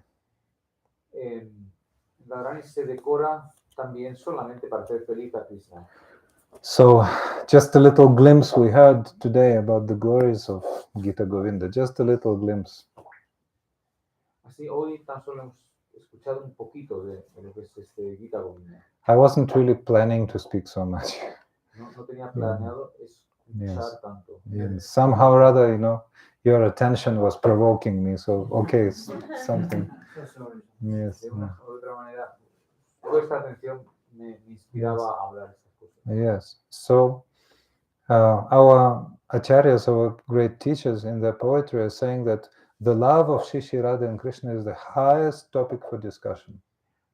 Radharani se decora también solamente para hacer feliz a Krishna. So, just a little glimpse we heard today about the glories of Gita-govinda, just a little glimpse. Así hoy tan solo hemos escuchado un poquito de lo que es este Gita-govinda. I wasn't really planning to speak so much. No tenía planeado escuchar Yes. tanto. Yeah, somehow or other, your attention was provoking me, so okay, something. Yes. De una u otra manera, vuestra atención me inspiraba a hablar estas cosas. Yes. So, our acharyas, our great teachers in their poetry are saying that the love of Shri Radha and Krishna is the highest topic for discussion.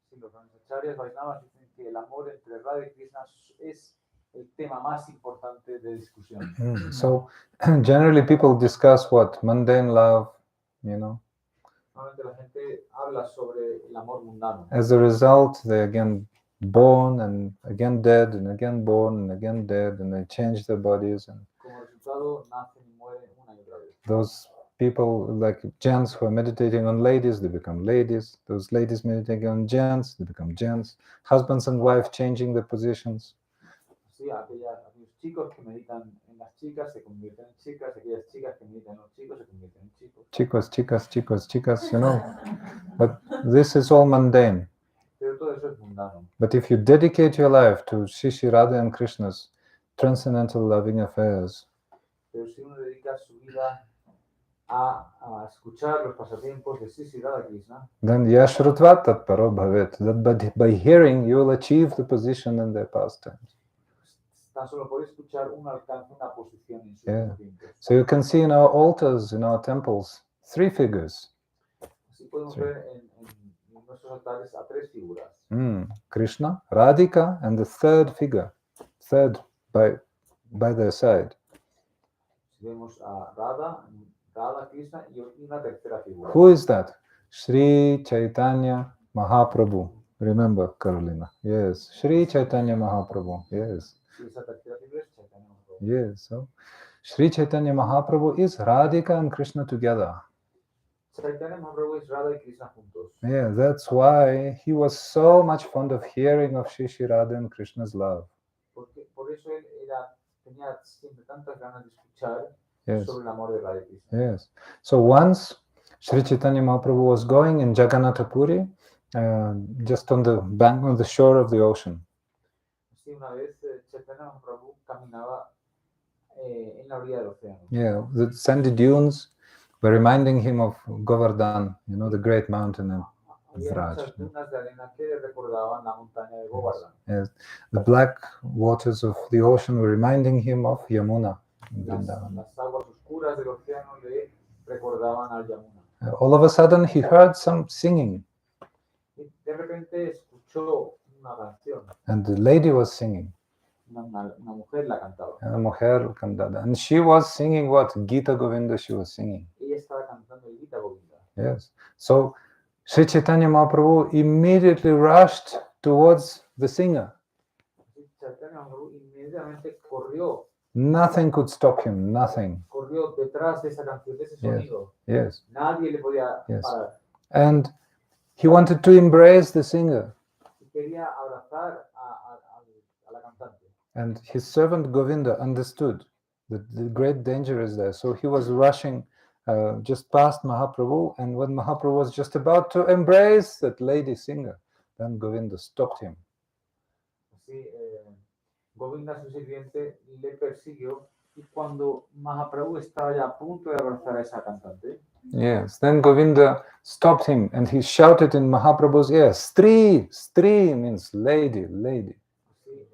Sí, los acharyas Vaishnavas dicen que el amor entre Radha y Krishna es el tema más importante de discusión. So, generally people discuss what? Mundane love, Normalmente la gente habla sobre el amor mundano. As a result, they again born and again dead and again born and again dead, and they change their bodies. And Como resultado, nacen y mueren una y otra vez. those people, like gents who are meditating on ladies, they become ladies. Those ladies meditating on gents, they become gents. Husbands and wife changing their positions. Sí, aquellos chicos que meditan en las chicas se convierten en chicas, aquellas chicas que meditan en los chicos se convierten en chicos. Chicos, chicas, chicos, chicas, But this is all mundane. Pero todo eso es mundano. But if you dedicate your life to Shri Radha and Krishna's transcendental loving affairs, Pero si uno dedica su vida a escuchar los pasatiempos de Sri Radha Krishna, then yashrutva tatparo bhavet, that by hearing you will achieve the position in their pastimes. tan solo por escuchar uno alcanza una posición en sus Yeah. pasatiempos. So you can see in our altars, in our temples, 3 figures. Así podemos ver en nuestros altares a 3 figuras. Krishna, Radhika, and the third figure, third by their side. Vemos a Radha, Krishna y una tercera figura. Who is that? Sri Chaitanya Mahaprabhu. Remember, Carolina. Yes, Sri Chaitanya Mahaprabhu. Yes. Sí, esa tercera figura es Chaitanya Mahaprabhu. Yes. So, Sri Chaitanya Mahaprabhu is Radhika and Krishna together. Chaitanya Mahaprabhu es Radha y Krishna juntos. Yeah, that's why he was so much fond of hearing of Shri Radha and Krishna's love. Por eso él tenía siempre tantas ganas de escuchar Yes. sobre el amor de Radha y Krishna. Yes. So once Sri Chaitanya Mahaprabhu was going in Jagannath Puri, just on the shore of the ocean. Sí, una vez Chaitanya Mahaprabhu caminaba en la orilla del océano. Yeah, the sandy dunes were reminding him of Govardhan, the great mountain in Había Vraj. muchas dunas de arena que recordaban la montaña de Govardhan. Yes. The black waters of the ocean were reminding him of Yamuna. in Vrindavan. Las aguas oscuras del océano le recordaban al Yamuna. All of a sudden, he heard some singing, Y de repente escuchó una canción. and the lady was singing. Una mujer la cantaba. Mujer Kandada. And she was singing what? Gita-govinda she was singing. Ella estaba cantando el Gita-govinda. Yes. So Sri Chaitanya Mahaprabhu immediately rushed towards the singer. Chaitanya Mahaprabhu inmediatamente corrió Nothing could stop him, nothing. corrió detrás de esa canción, de ese sonido. Yes. Nadie le podía Yes. parar. And he wanted to embrace the singer. Y quería abrazar a la cantante. And his servant Govinda understood that the great danger is there. So he was rushing just past Mahaprabhu. And when Mahaprabhu was just about to embrace that lady singer, then Govinda stopped him. Así, Govinda, su sirviente, le persiguió. Y cuando Mahaprabhu estaba ya a punto de abrazar a esa cantante, Yes, then Govinda stopped him and he shouted in Mahaprabhu's ear, Stri, Stri means lady, lady. así,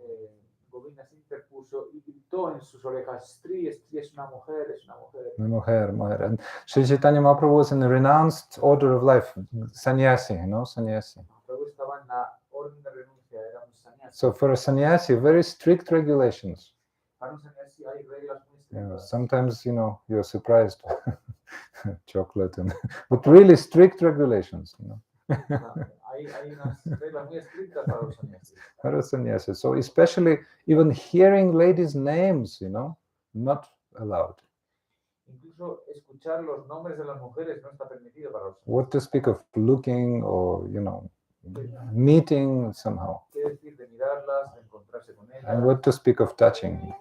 Govinda se interpuso y gritó en sus orejas, Stri, Stri es una mujer, es una mujer. Mujer, mujer. And Sri Chaitanya Mahaprabhu was in a renounced order of life, sannyasi, sannyasi. Mahaprabhu estaba en la orden de renuncia, era un sannyasi. So for a sannyasi, very strict regulations. Para un sannyasi hay reglas muy Yeah, estrictas. sometimes, you're surprised. Chocolate, but really strict regulations, Hay unas reglas muy estrictas para los sannyasis. For a sannyasi. So especially even hearing ladies' names, not allowed. Incluso escuchar los nombres de las mujeres no está permitido para los hombres. What to speak of looking or, meeting somehow. ¿Qué decir de mirarlas, de encontrarse con And ellas? what to speak of touching.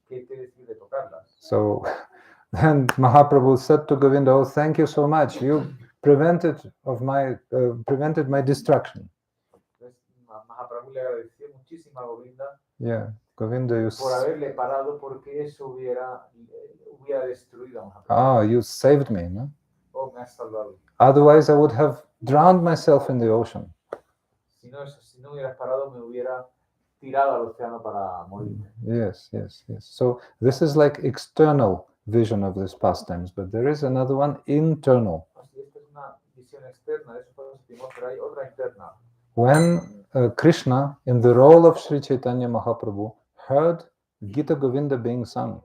¿Qué decir de tocarlas? So then Mahaprabhu said to Govinda, oh, thank you so much. You prevented my destruction. Entonces, Mahaprabhu le agradeció muchísimo a Govinda Yeah, Govinda, you por haberle parado porque eso hubiera destruido a Mahaprabhu. you saved me, no? Oh, me has salvado. Otherwise I would have drowned myself in the ocean. Si no hubieras parado, me hubiera tirado al océano para morir. Yes. So this is like external vision of these pastimes, but there is another one internal. Así, esta es una visión externa de esos pasatiempos, pero hay otra interna. When Krishna, in the role of Sri Chaitanya Mahaprabhu, heard Gita-govinda being sung,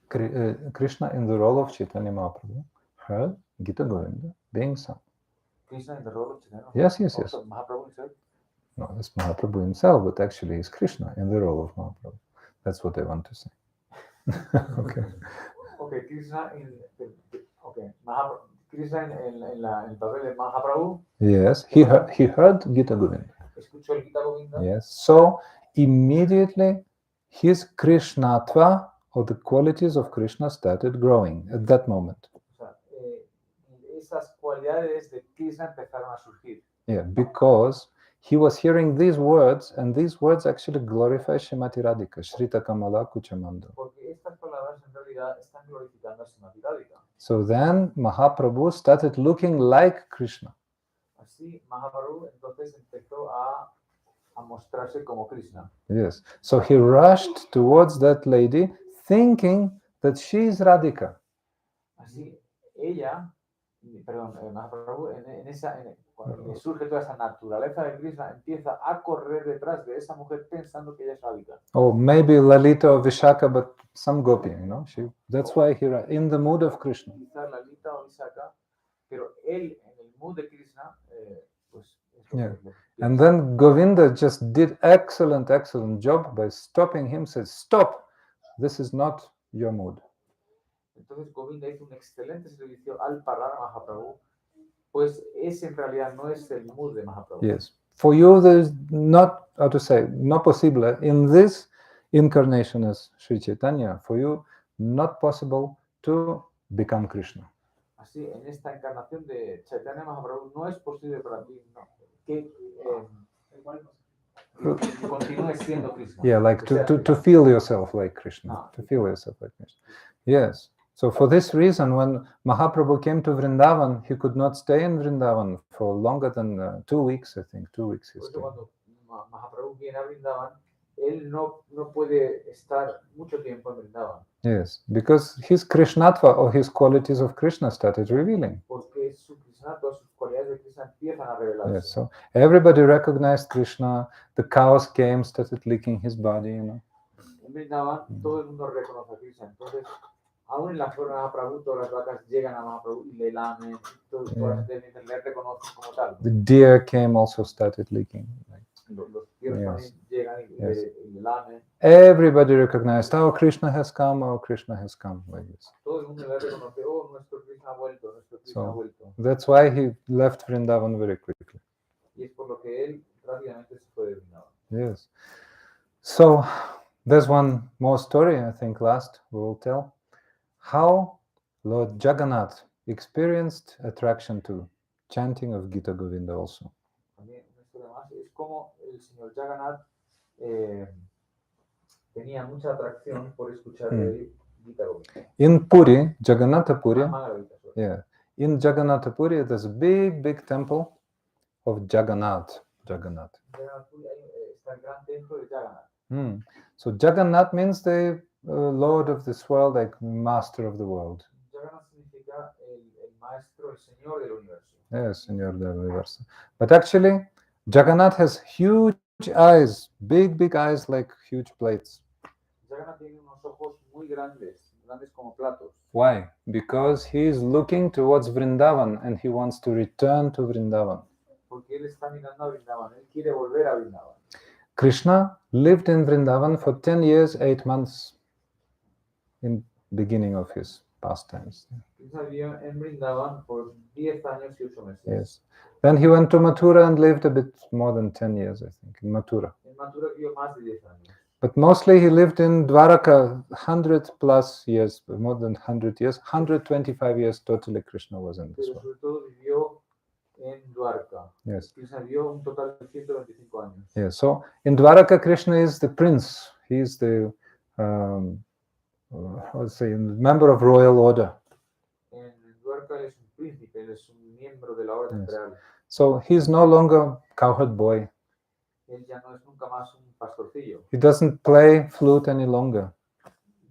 Krishna, in the role of Chaitanya Mahaprabhu, heard Gita-govinda being sung. Krishna in the role of Chaitanya. Yes. Also, Mahaprabhu himself. No, it's Mahaprabhu himself, but actually it's Krishna in the role of Mahaprabhu. That's what I want to say. Okay. Okay, Krishna Krishna en el papel de Mahaprabhu. Yes, he heard Gita-govinda. Escuchó el Gita-govinda. Yes, so immediately his Krishnatva, or the qualities of Krishna, started growing at that moment. O sea, esas cualidades de Krishna empezaron a surgir. Yeah, because he was hearing these words, and these words actually glorify Shrimati Radhika, Shrita Kamala Kuchamanda. Porque estas palabras en realidad están glorificando a Srimati Radhika. So then Mahaprabhu started looking like Krishna. Así Mahaprabhu entonces empezó a mostrarse como Krishna. Yes, so he rushed towards that lady, thinking that she is Radhika. Así Mahaprabhu cuando le surge toda esa naturaleza de Krishna, empieza a correr detrás de esa mujer pensando que ella es Radhika. Oh, maybe Lalita or Vishaka, but some gopi, That's why he in the mood of Krishna. Quizás Lalita o Vishaka, pero él en el mood de Krishna, pues es Yeah. And then Govinda just did excellent job by stopping him, said, stop, this is not your mood. Entonces Govinda hizo un excelente servicio al parar a Mahaprabhu, pues ese en realidad no es el mood de Mahaprabhu. Yes. For you, there is not possible in this incarnation as Sri Chaitanya, for you, not possible to become Krishna. Así, en esta encarnación de Chaitanya Mahaprabhu no es posible para ti que continúes siendo Krishna. Yeah, like to feel yourself like Krishna. To feel yourself like Krishna. Yes. So for this reason, when Mahaprabhu came to Vrindavan, he could not stay in Vrindavan for longer than 2 weeks, I think. 2 weeks he stayed. Cuando Mahaprabhu viene a Vrindavan, él no puede estar mucho tiempo en Vrindavan. Yes, because his Krishnatva, or his qualities of Krishna, started revealing. Porque su Krishnatva, sus cualidades de Krishna empiezan a revelarse. Yes, so everybody recognized Krishna. The cows came, started licking his body, En Vrindavan, todo el mundo reconoce a Krishna. Entonces, aún en la forma de Mahaprabhu, todas las vacas llegan a Mahaprabhu y le lamen, todas le reconocen como tal. The deer came, also started licking. Los ciervos también llegan y le lamen. Everybody recognized, oh, Krishna has come, like this. Todo el mundo le reconoce, oh, nuestro Krishna ha vuelto, ha vuelto. That's why he left Vrindavan very quickly. Y es por lo que él rápidamente se fue de Vrindavan. Yes. So, there's one more story, I think, last we will tell. How Lord Jagannath experienced attraction to chanting of Gita-govinda also. También una historia más es como el señor Jagannath tenía mucha atracción por escuchar el Gita-govinda. In Puri, Jagannath Puri, in Jagannath Puri, there's a big temple of Jagannath. Está el gran templo de Jagannath. So Jagannath means the Lord of this world, like master of the world. Jagannath significa el maestro, el señor del universo. Yes, señor del universo. But actually, Jagannath has huge eyes, big eyes like huge plates. Jagannath tiene unos ojos muy grandes como platos. Why? Because he is looking towards Vrindavan and he wants to return to Vrindavan. Porque él está mirando a Vrindavan, él quiere volver a Vrindavan. Krishna lived in Vrindavan for 10 years, 8 months. in beginning of his pastimes. Krishna vivió en Brindavan por 10 años y 8 meses. Yes. Then he went to Mathura and lived a bit more than 10 years, I think, in Mathura. En Mathura vivió más de 10 años. But mostly he lived in Dwaraka 100 plus years, more than 100 years, 125 years totally Krishna was in this Pero world. sobre todo vivió en Dwarka. Yes. Krishna vivió un total de 125 años. Yeah, so in Dwaraka, Krishna is the prince. He is the, how to say, member of royal order. En Dwarka él es un príncipe, él es un miembro de la orden Yes. real. So he's no longer cowherd boy. Él ya no es nunca más un pastorcillo, He doesn't play flute any longer.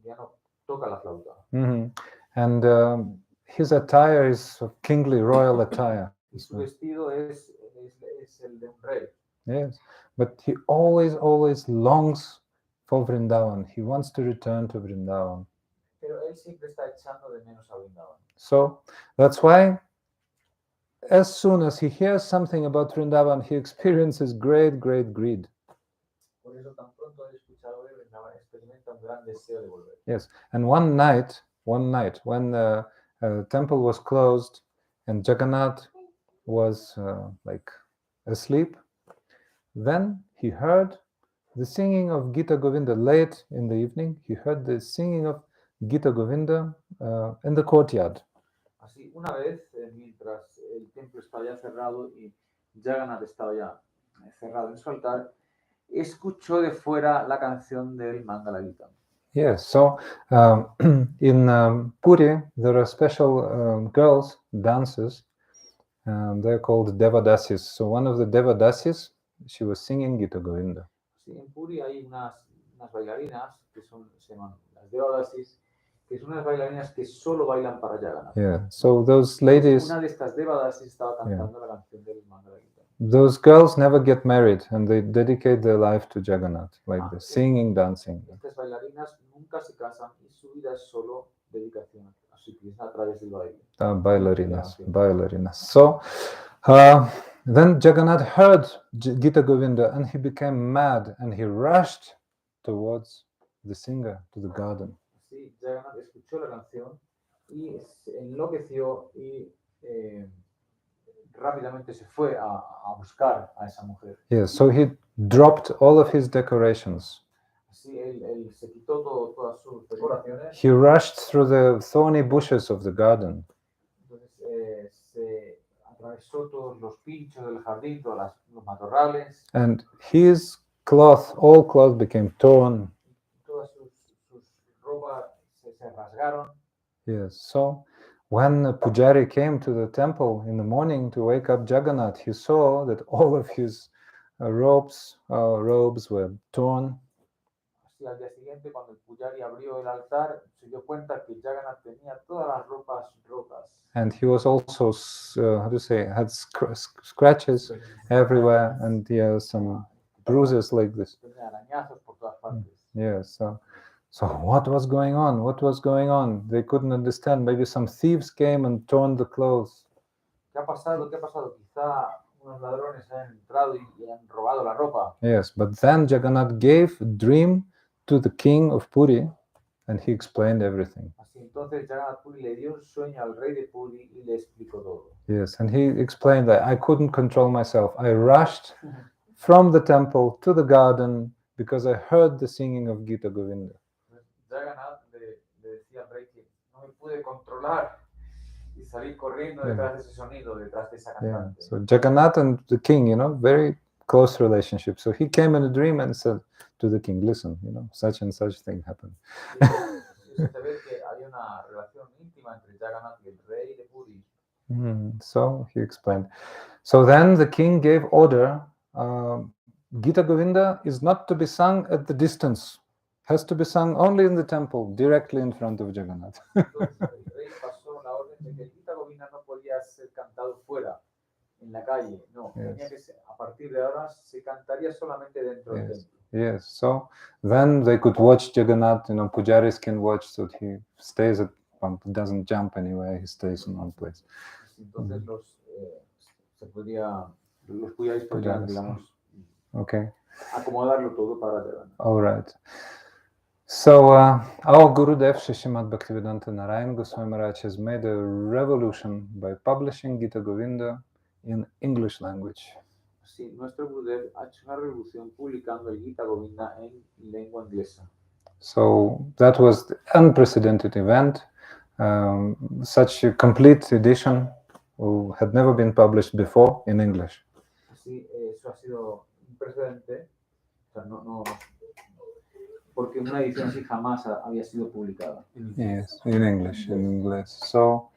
ya no toca la flauta. Mhm. And his attire is of kingly royal attire. Y su vestido es el de un rey. Yes, but he always longs for Vrindavan. He wants to return to Vrindavan. Pero él siempre está echando de menos a Vrindavan. So that's why as soon as he hears something about Vrindavan, he experiences great greed. Por eso tan pronto él escucha algo de Vrindavan, experimenta un gran deseo de volver. Yes, and one night when the temple was closed and Jagannath was like asleep, then he heard the singing of Gita-govinda late in the evening. He heard the singing of Gita-govinda in the courtyard. Así, una vez, mientras el templo estaba ya cerrado y Jagannath estaba ya cerrado en su altar, escuchó de fuera la canción del Mangala Gita. Yes, so in Puri there are special girls, dancers, they're called Devadasis. So one of the Devadasis, she was singing Gita-govinda. Sí, en Puri hay unas bailarinas que se llaman las Devadasis, que son unas bailarinas que solo bailan para Jagannath. Yeah, so those ladies, Una de estas Devadasis estaba cantando la canción del Mangala Gita. those girls never get married and they dedicate their life to Jagannath, like this, singing, dancing. Estas bailarinas nunca se casan y su vida es solo dedicación a su Krishna a través del baile. Bailarinas. So then Jagannath heard Gita-govinda and he became mad and he rushed towards the singer, to the garden. Sí, Jagannath escuchó la canción y se enloqueció y rápidamente se fue a buscar a esa mujer. Yes, so he dropped all of his decorations. Así él se quitó todas sus decoraciones. He rushed through the thorny bushes of the garden. Entonces se atravesó todos los pinchos del jardín, todos los matorrales. And his cloth, all cloth became torn. Todas sus ropas se rasgaron. Yes, so when the Pujari came to the temple in the morning to wake up Jagannath, he saw that all of his robes were torn. Así al día siguiente, cuando el Pujari abrió el altar, se dio cuenta que Jagannath tenía todas las ropas rotas. And he was also, had scratches everywhere, and he has some bruises like this. Tenía arañazos por todas partes. Yes, so what was going on? What was going on? They couldn't understand. Maybe some thieves came and torn the clothes. ¿Qué ha pasado? ¿Qué ha pasado? Quizá unos ladrones han entrado y han robado la ropa. Yes, but then Jagannath gave a dream to the king of Puri, and he explained everything. Así entonces Jagannath Puri le dio un sueño al rey de Puri y le explicó todo. Yes, and he explained that I couldn't control myself. I rushed from the temple to the garden because I heard the singing of Gita-govinda. Jagannath le decía al rey que no me pude controlar y salí corriendo detrás de ese sonido, detrás de esa cantante. So Jagannath and the king, very close relationship. So he came in a dream and said to the king, listen, such and such thing happened. Se ve que hay una relación íntima entre Jagannath y el rey de Puri. So he explained. So then the king gave order, Gita-govinda is not to be sung at the distance. Has to be sung only in the temple, directly in front of Jagannath. Entonces el rey pasó la orden de que el Gita-govinda no podía ser cantado fuera, en la calle. No, tenía que ser, a partir de ahora se cantaría solamente dentro del templo. Yes, so then they could watch Jagannath, pujaris can watch, so he stays doesn't jump anywhere, he stays in one place. Entonces los pujaris podrían, digamos, okay, acomodarlo todo para Jagannath. All right. So our Gurudev Srimad Bhaktivedanta Narayan Goswami Maharaj has made a revolution by publishing Gita-govinda in English language. Sí, nuestro Gurudev ha hecho una revolución publicando el Gita-govinda en lengua inglesa. So that was the unprecedented event. Such a complete edition had never been published before in English. Así, eso ha sido un precedente, o sea, porque una edición así jamás había sido publicada. Yes, in English. So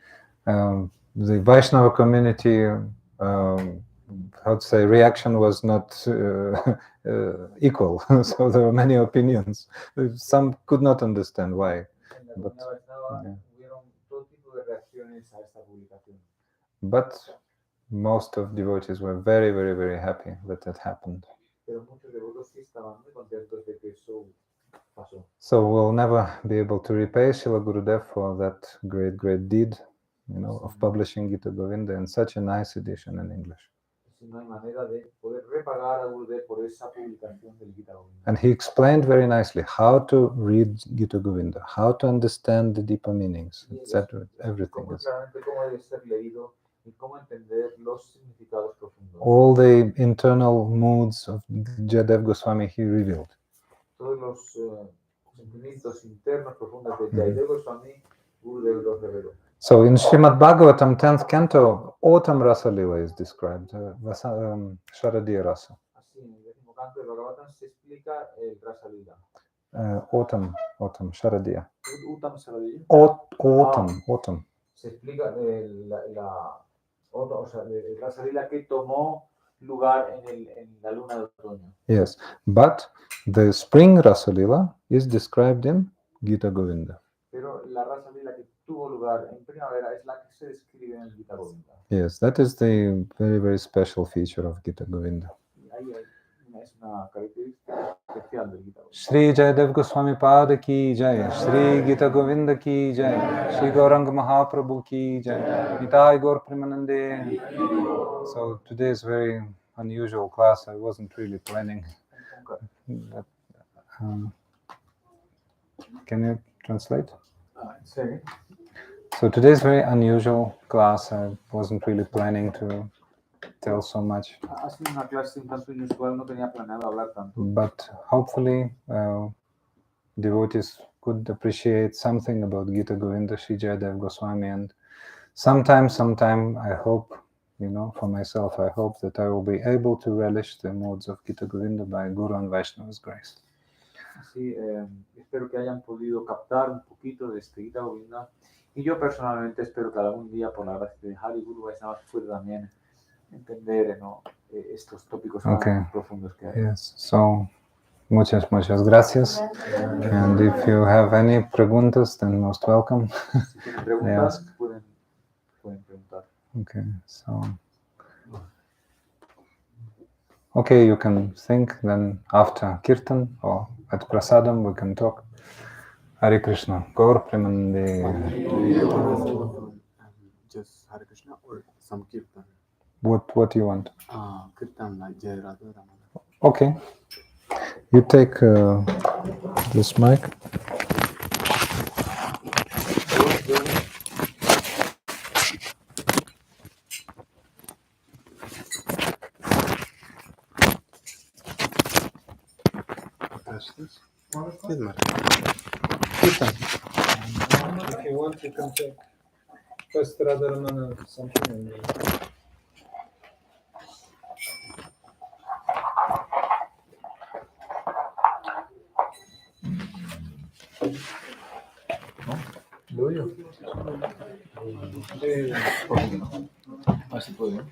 the Vaishnava community, how to say, reaction was not equal. So there were many opinions. Some could not understand why. But, but most of devotees were very, very, very happy that that happened. So we'll never be able to repay Srila Gurudev for that great, great deed, of publishing Gita-govinda in such a nice edition in English. And he explained very nicely how to read Gita-govinda, how to understand the deeper meanings, etc. Everything. All the internal moods of Jayadeva Goswami he revealed. Todos los sentimientos internos profundos de Jayadeva Goswami, Gurudev los reveló. So in Srimad Bhagavatam 10th canto, autumn Rasa Lila is described, Sharadiya Rasa. Así, en el 10º canto de Bhagavatam se explica el Rasa Lila. Autumn, Sharadiya. Autumn. Se explica el Rasa Lila que tomó lugar en la luna de otoño. Yes, but the spring Rasa Lila is described in Gita-govinda. Pero la Rasa Lila que tuvo lugar en primavera es la que se describe en el Gita-govinda. Yes, that is the very, very special feature of Gita-govinda. Es una característica especial del Gita-govinda. Sri Jayadeva Goswami Pada ki jai, Sri Gita-govinda ki jai, Sri Gauranga Mahaprabhu ki jai, Nitai Gaur Premanande. So today is very unusual class. I wasn't really planning. But, can you translate? Sorry. So today's very unusual class. I wasn't really planning to tell so much. Ha sido una clase un tanto inusual, no tenía planeado hablar tanto. But hopefully devotees could appreciate something about Gita-govinda, Sri Jayadeva Goswami, and sometime I hope, for myself, I hope that I will be able to relish the modes of Gita-govinda by Guru and Vaishnava's grace. Así, espero que hayan podido captar un poquito de este Gita-govinda, y yo personalmente espero que algún día, por la gracia de Hari Guru Vaishnava, pueda también entender estos tópicos tan profundos que hay. Yes, so muchas gracias. And if you have any preguntas, then most welcome. Si tienen preguntas, pueden preguntar. Okay, so okay, you can think, then after Kirtan or at Prasadam we can talk. Hare Krishna. Gaur Premanande. Just Hare Krishna or some Kirtan? What do you want? Kirtan like Jayadeva Ramana. Okay. You take this mic. This? Kirtan. If you want, you can take first Radharamana something and ¿Lo yo? Así puedo.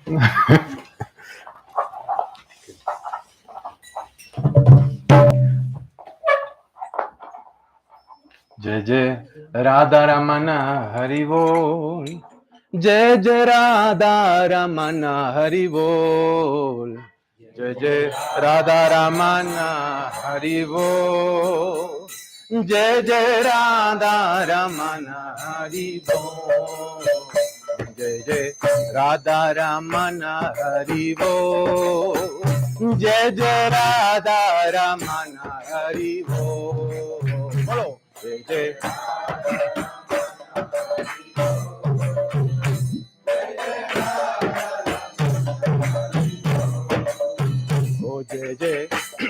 जय जय राधा रमन हरि बोल, जय जय राधा रमन हरि बोल, जय जय राधा रमन हरि बोल, जय जय राधा रमन हरि बोल, जय जय राधा रमन हरि बोल, जय जय राधा रमन हरि बोल, Jai. Oh Jai Jai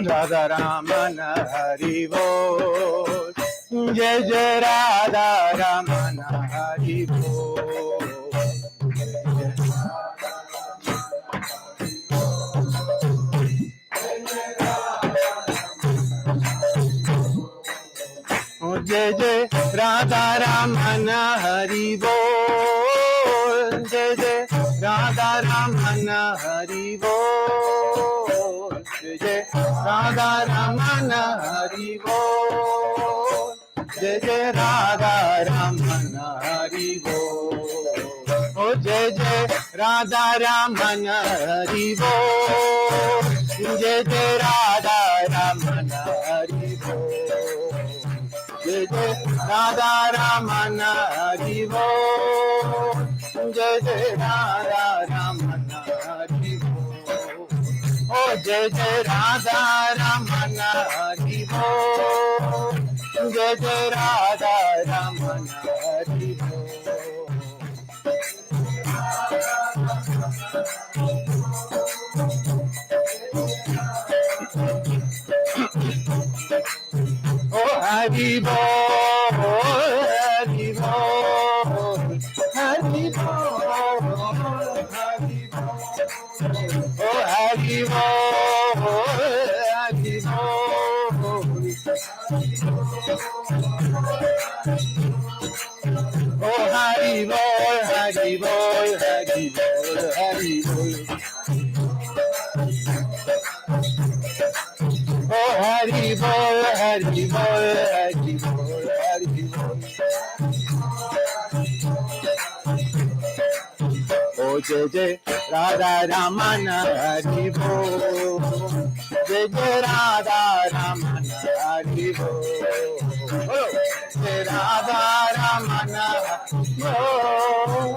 Radha Ramana Hari Bol. Jai Jai Radha Ramana Hari Bol. Oh Jai Jai Radha Ramana Hari Bol. Jai Jai Radha Ramana Hari Bol. Jai Jai Radha Ramana Hari Bol. Jai Jai Radha Ramana Hari Bol. Oh Jai Jai Radha Ramana Hari Bol. Jai Jai Radha Ramana Hari Bol. Jai Jai Radha Ramana Hari Bol. Jai Jai Radha Ramana Hari Bol. Oh Jai Jai Radha Ramana Hari Bol. Jai Jai Radha Ramana Hari Bol. Oh Hari Bol, Hari Bol, Hari Bol, Hari Bol. Oh Hari Bol, Hari Bol. Oh Hari Bol, Hari Bol, Hari Bol, Hari Bol. Oh Hari Bol, Hari Bol, Hari Bol, Hari Bol. Oh Jai Jai Radha Ramana Hari Bol. Jai Jai Radha Ramana Hari Bol. Jai Radha Ramana Bol.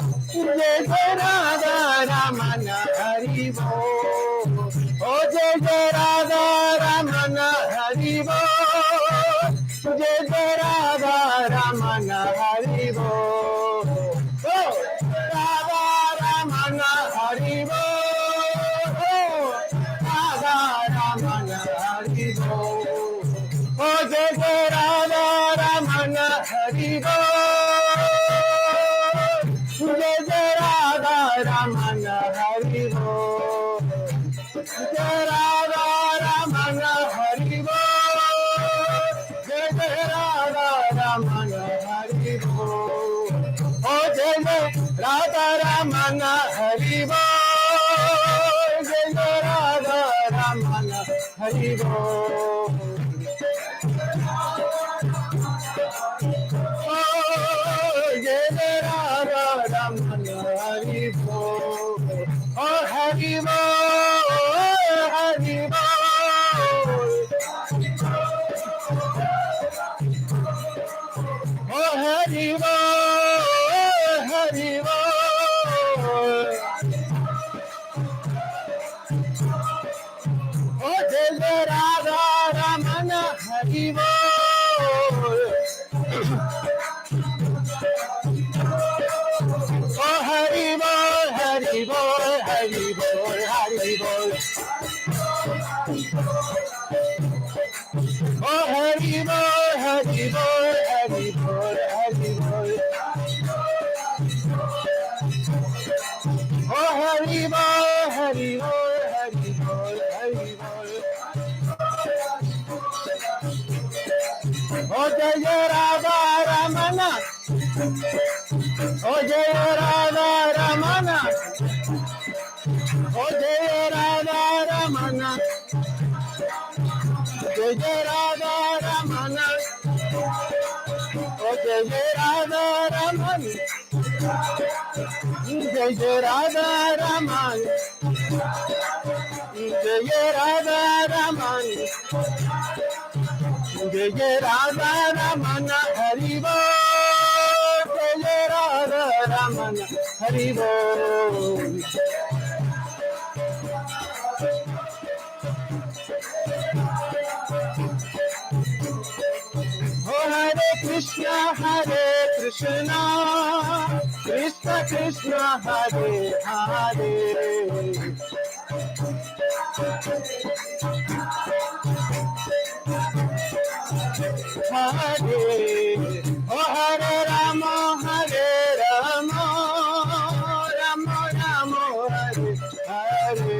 Jai Jai Radha Ramana Hari Bol. Oh Jai Jai Radha Ramana Hari Bol. Jai Jai Radha Ramana Hari Bol. Oh Radha Ramana Hari Bol. Radha Ramana Hari Bol. Oh Jai Jai Radha Ramana Hari Bol. Jai Jai Radha Ramana Hari Bol. Jai Radha Ramana Hari Bol. Jai Jai Radha Ramana Hari Bol. Oh Jai Jai Radha Ramana Hari Bol. Jai Jai Radha Ramana Hari Bol. Oh Jai Jai Radha Ramana Hari Bol. Oh Hari Bol, Hari Bol. Oh Hari Bol, Hari Bol. Oh Jai Jai Radha Ramana Hari Bol. Oh Hari Bol, Hari Bol, Hari Bol, Hari Bol. Oh Hari Bol, Hari Bol, Hari Bol, Hari Bol. Oh Hari Bol, Hari Bol, Hari Bol, Hari Bol. Oh Jai Jai Radha Ramana. Oh Jai Radha Ramana. Oh Jai Radha Ramana. Jai Jai Radha Ramana. Oh Jai Jai Radha Ramana. Jai Jai Radha Ramana. Jai Jai Radha Ramana. Jai Jai Radha Ramana Hari Bol. Jai Jai Radha Ramana Hari Bol. Oh Hare Krishna, Krishna, Krishna Krishna, Hare Hare. Hare, oh Hare Rama, Hare Rama, Rama Rama, Hare Hare.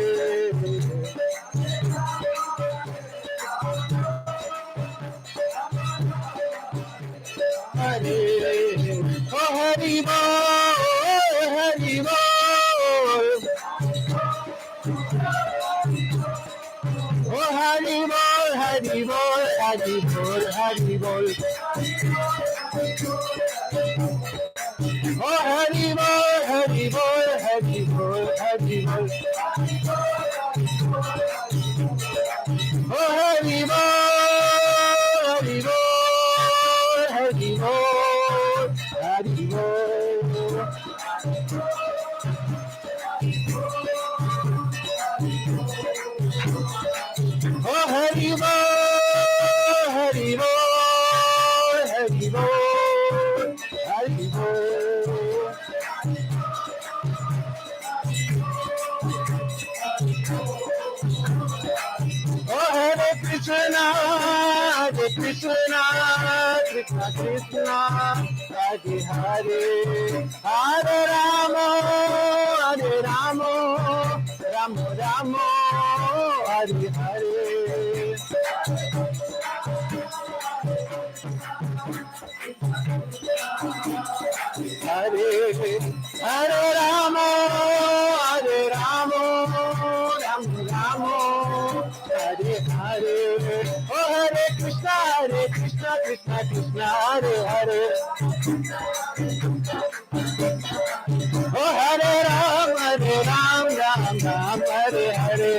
Hare, oh Hari Bol, Hari Bol. Oh Hari Bol, Hari Bol, Hari Bol, Hari Bol. Oh Hari Bol, Hari Bol, Hari Bol, Hari Bol. Oh Hari Bol, Hari Bol, Hari Bol, Hari Bol. Oh Hari Bol, Hari Bol, Hari Bol, Hari Bol. Oh Hare Krishna, Hare Krishna, Krishna Krishna, Hare Hare, Hare Rama, Hare Rama, Rama Rama, Hare Hare. Hare Hare Rama, Hare Rama, Rama Rama, Hare Hare. Oh Hare Krishna, Krishna Krishna, Hare Hare. Oh Hare Ram, Ram Ram, Hare Hare.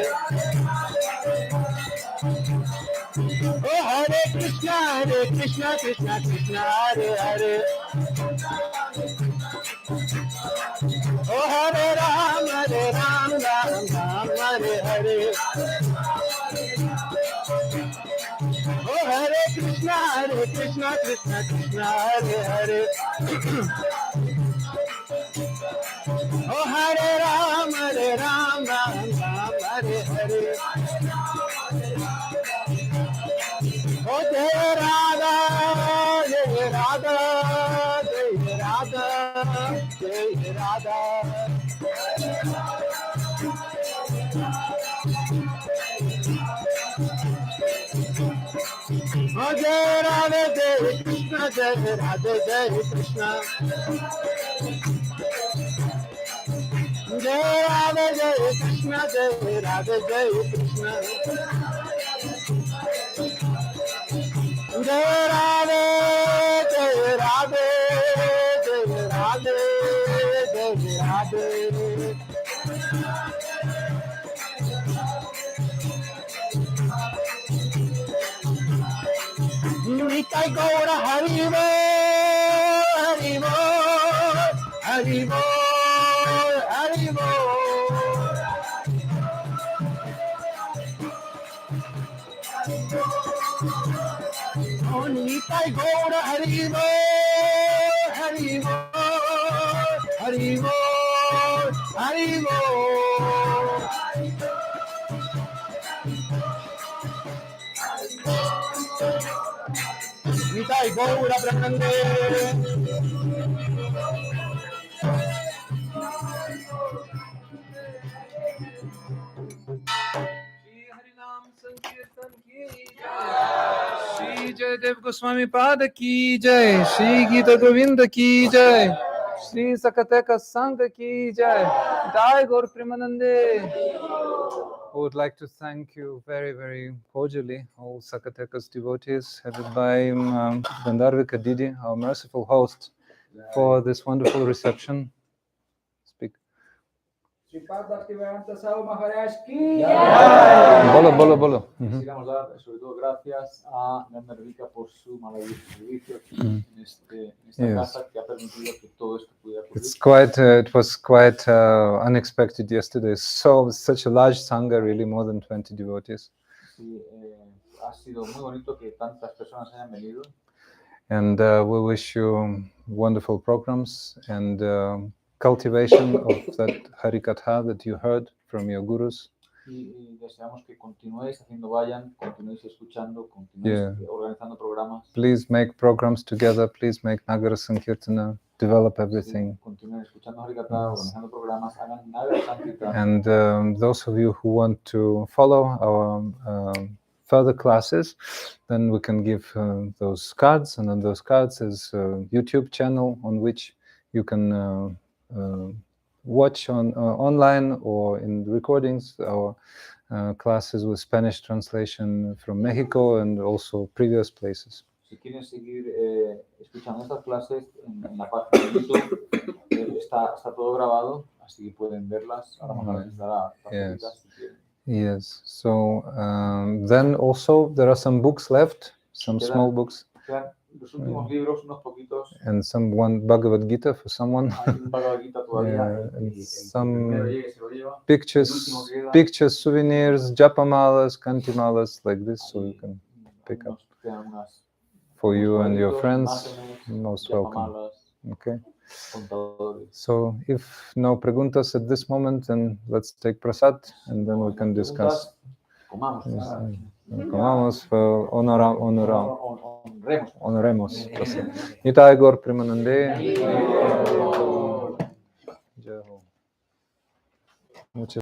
Oh Hare Krishna, Krishna Krishna, Hare Hare. Oh Hare Ram, Ram Ram, Hare Hare. Oh Hare Krishna, Krishna Krishna, Hare Hare. Oh Hare Ram, Ram Ram, Hare Hare. Oh Jai Radha, Jai Radha, Jai Radha, Jai Radha. Oh Jai Radha, Jai Krishna, Jai Radha, Jai Krishna. Jai Radha, Jai Krishna, Jai Radha, Jai Krishna. Jai Radha, Jai Radha, Jai Radha, Jai Radha. Nitai Gaura Hari Bol, Hari Bol, Hari Bol, Hari Bol. Oh Nitai Gaura Hari Bol, Hari Bol, Hari Bol, Hari Bol. Nitai Gaura Brahmande. Sri Jayadeva Goswami Pada ki jai, Sri Gita-govinda ki jai, Sri Zacatecas Sangha ki jai, Jai Gaur Premanande. I would like to thank you very, very cordially, all Zacatecas devotees, headed by Gandharvika Didi, our merciful host, for this wonderful reception. Speak. Bolo, bolo. Quisiéramos dar sobre todo gracias a Nanda Rica por su maravilloso servicio aquí en esta casa que ha permitido que todo esto pudiera ocurrir. It was quite unexpected yesterday. Such a large sangha, really more than 20 devotees. Sí, ha sido muy bonito que tantas personas hayan venido. And we wish you wonderful programs and cultivation of that Harikatha that you heard from your gurus. Y deseamos que continuéis haciendo vayan, continuéis escuchando, continuéis organizando programas. Please make programs together. Please make Nagara Sankirtana. Develop everything. Continúen escuchando Harikatha, organizando programas, hagan Nagara Sankirtana. And those of you who want to follow our further classes, then we can give those cards, and on those cards is a YouTube channel on which you can watch on online or in recordings our classes with Spanish translation from Mexico and also previous places. Si quieren seguir escuchando estas clases en la página de YouTube, está todo grabado, así que pueden verlas. Ahora más adelante estará facilitas si quieren. Yes. So then also there are some books left, some small books. Los últimos libros, unos poquitos. And one Bhagavad Gita for someone. Hay un Bhagavad Gita todavía. And Some pictures, souvenirs, japamalas, kantimalas, like this, so you can pick up. For you and your friends, most welcome. Okay. So if no preguntas at this moment, then let's take prasad and then we can discuss. Comamos, honoremos. Nitai Gaur Premanande. Muchas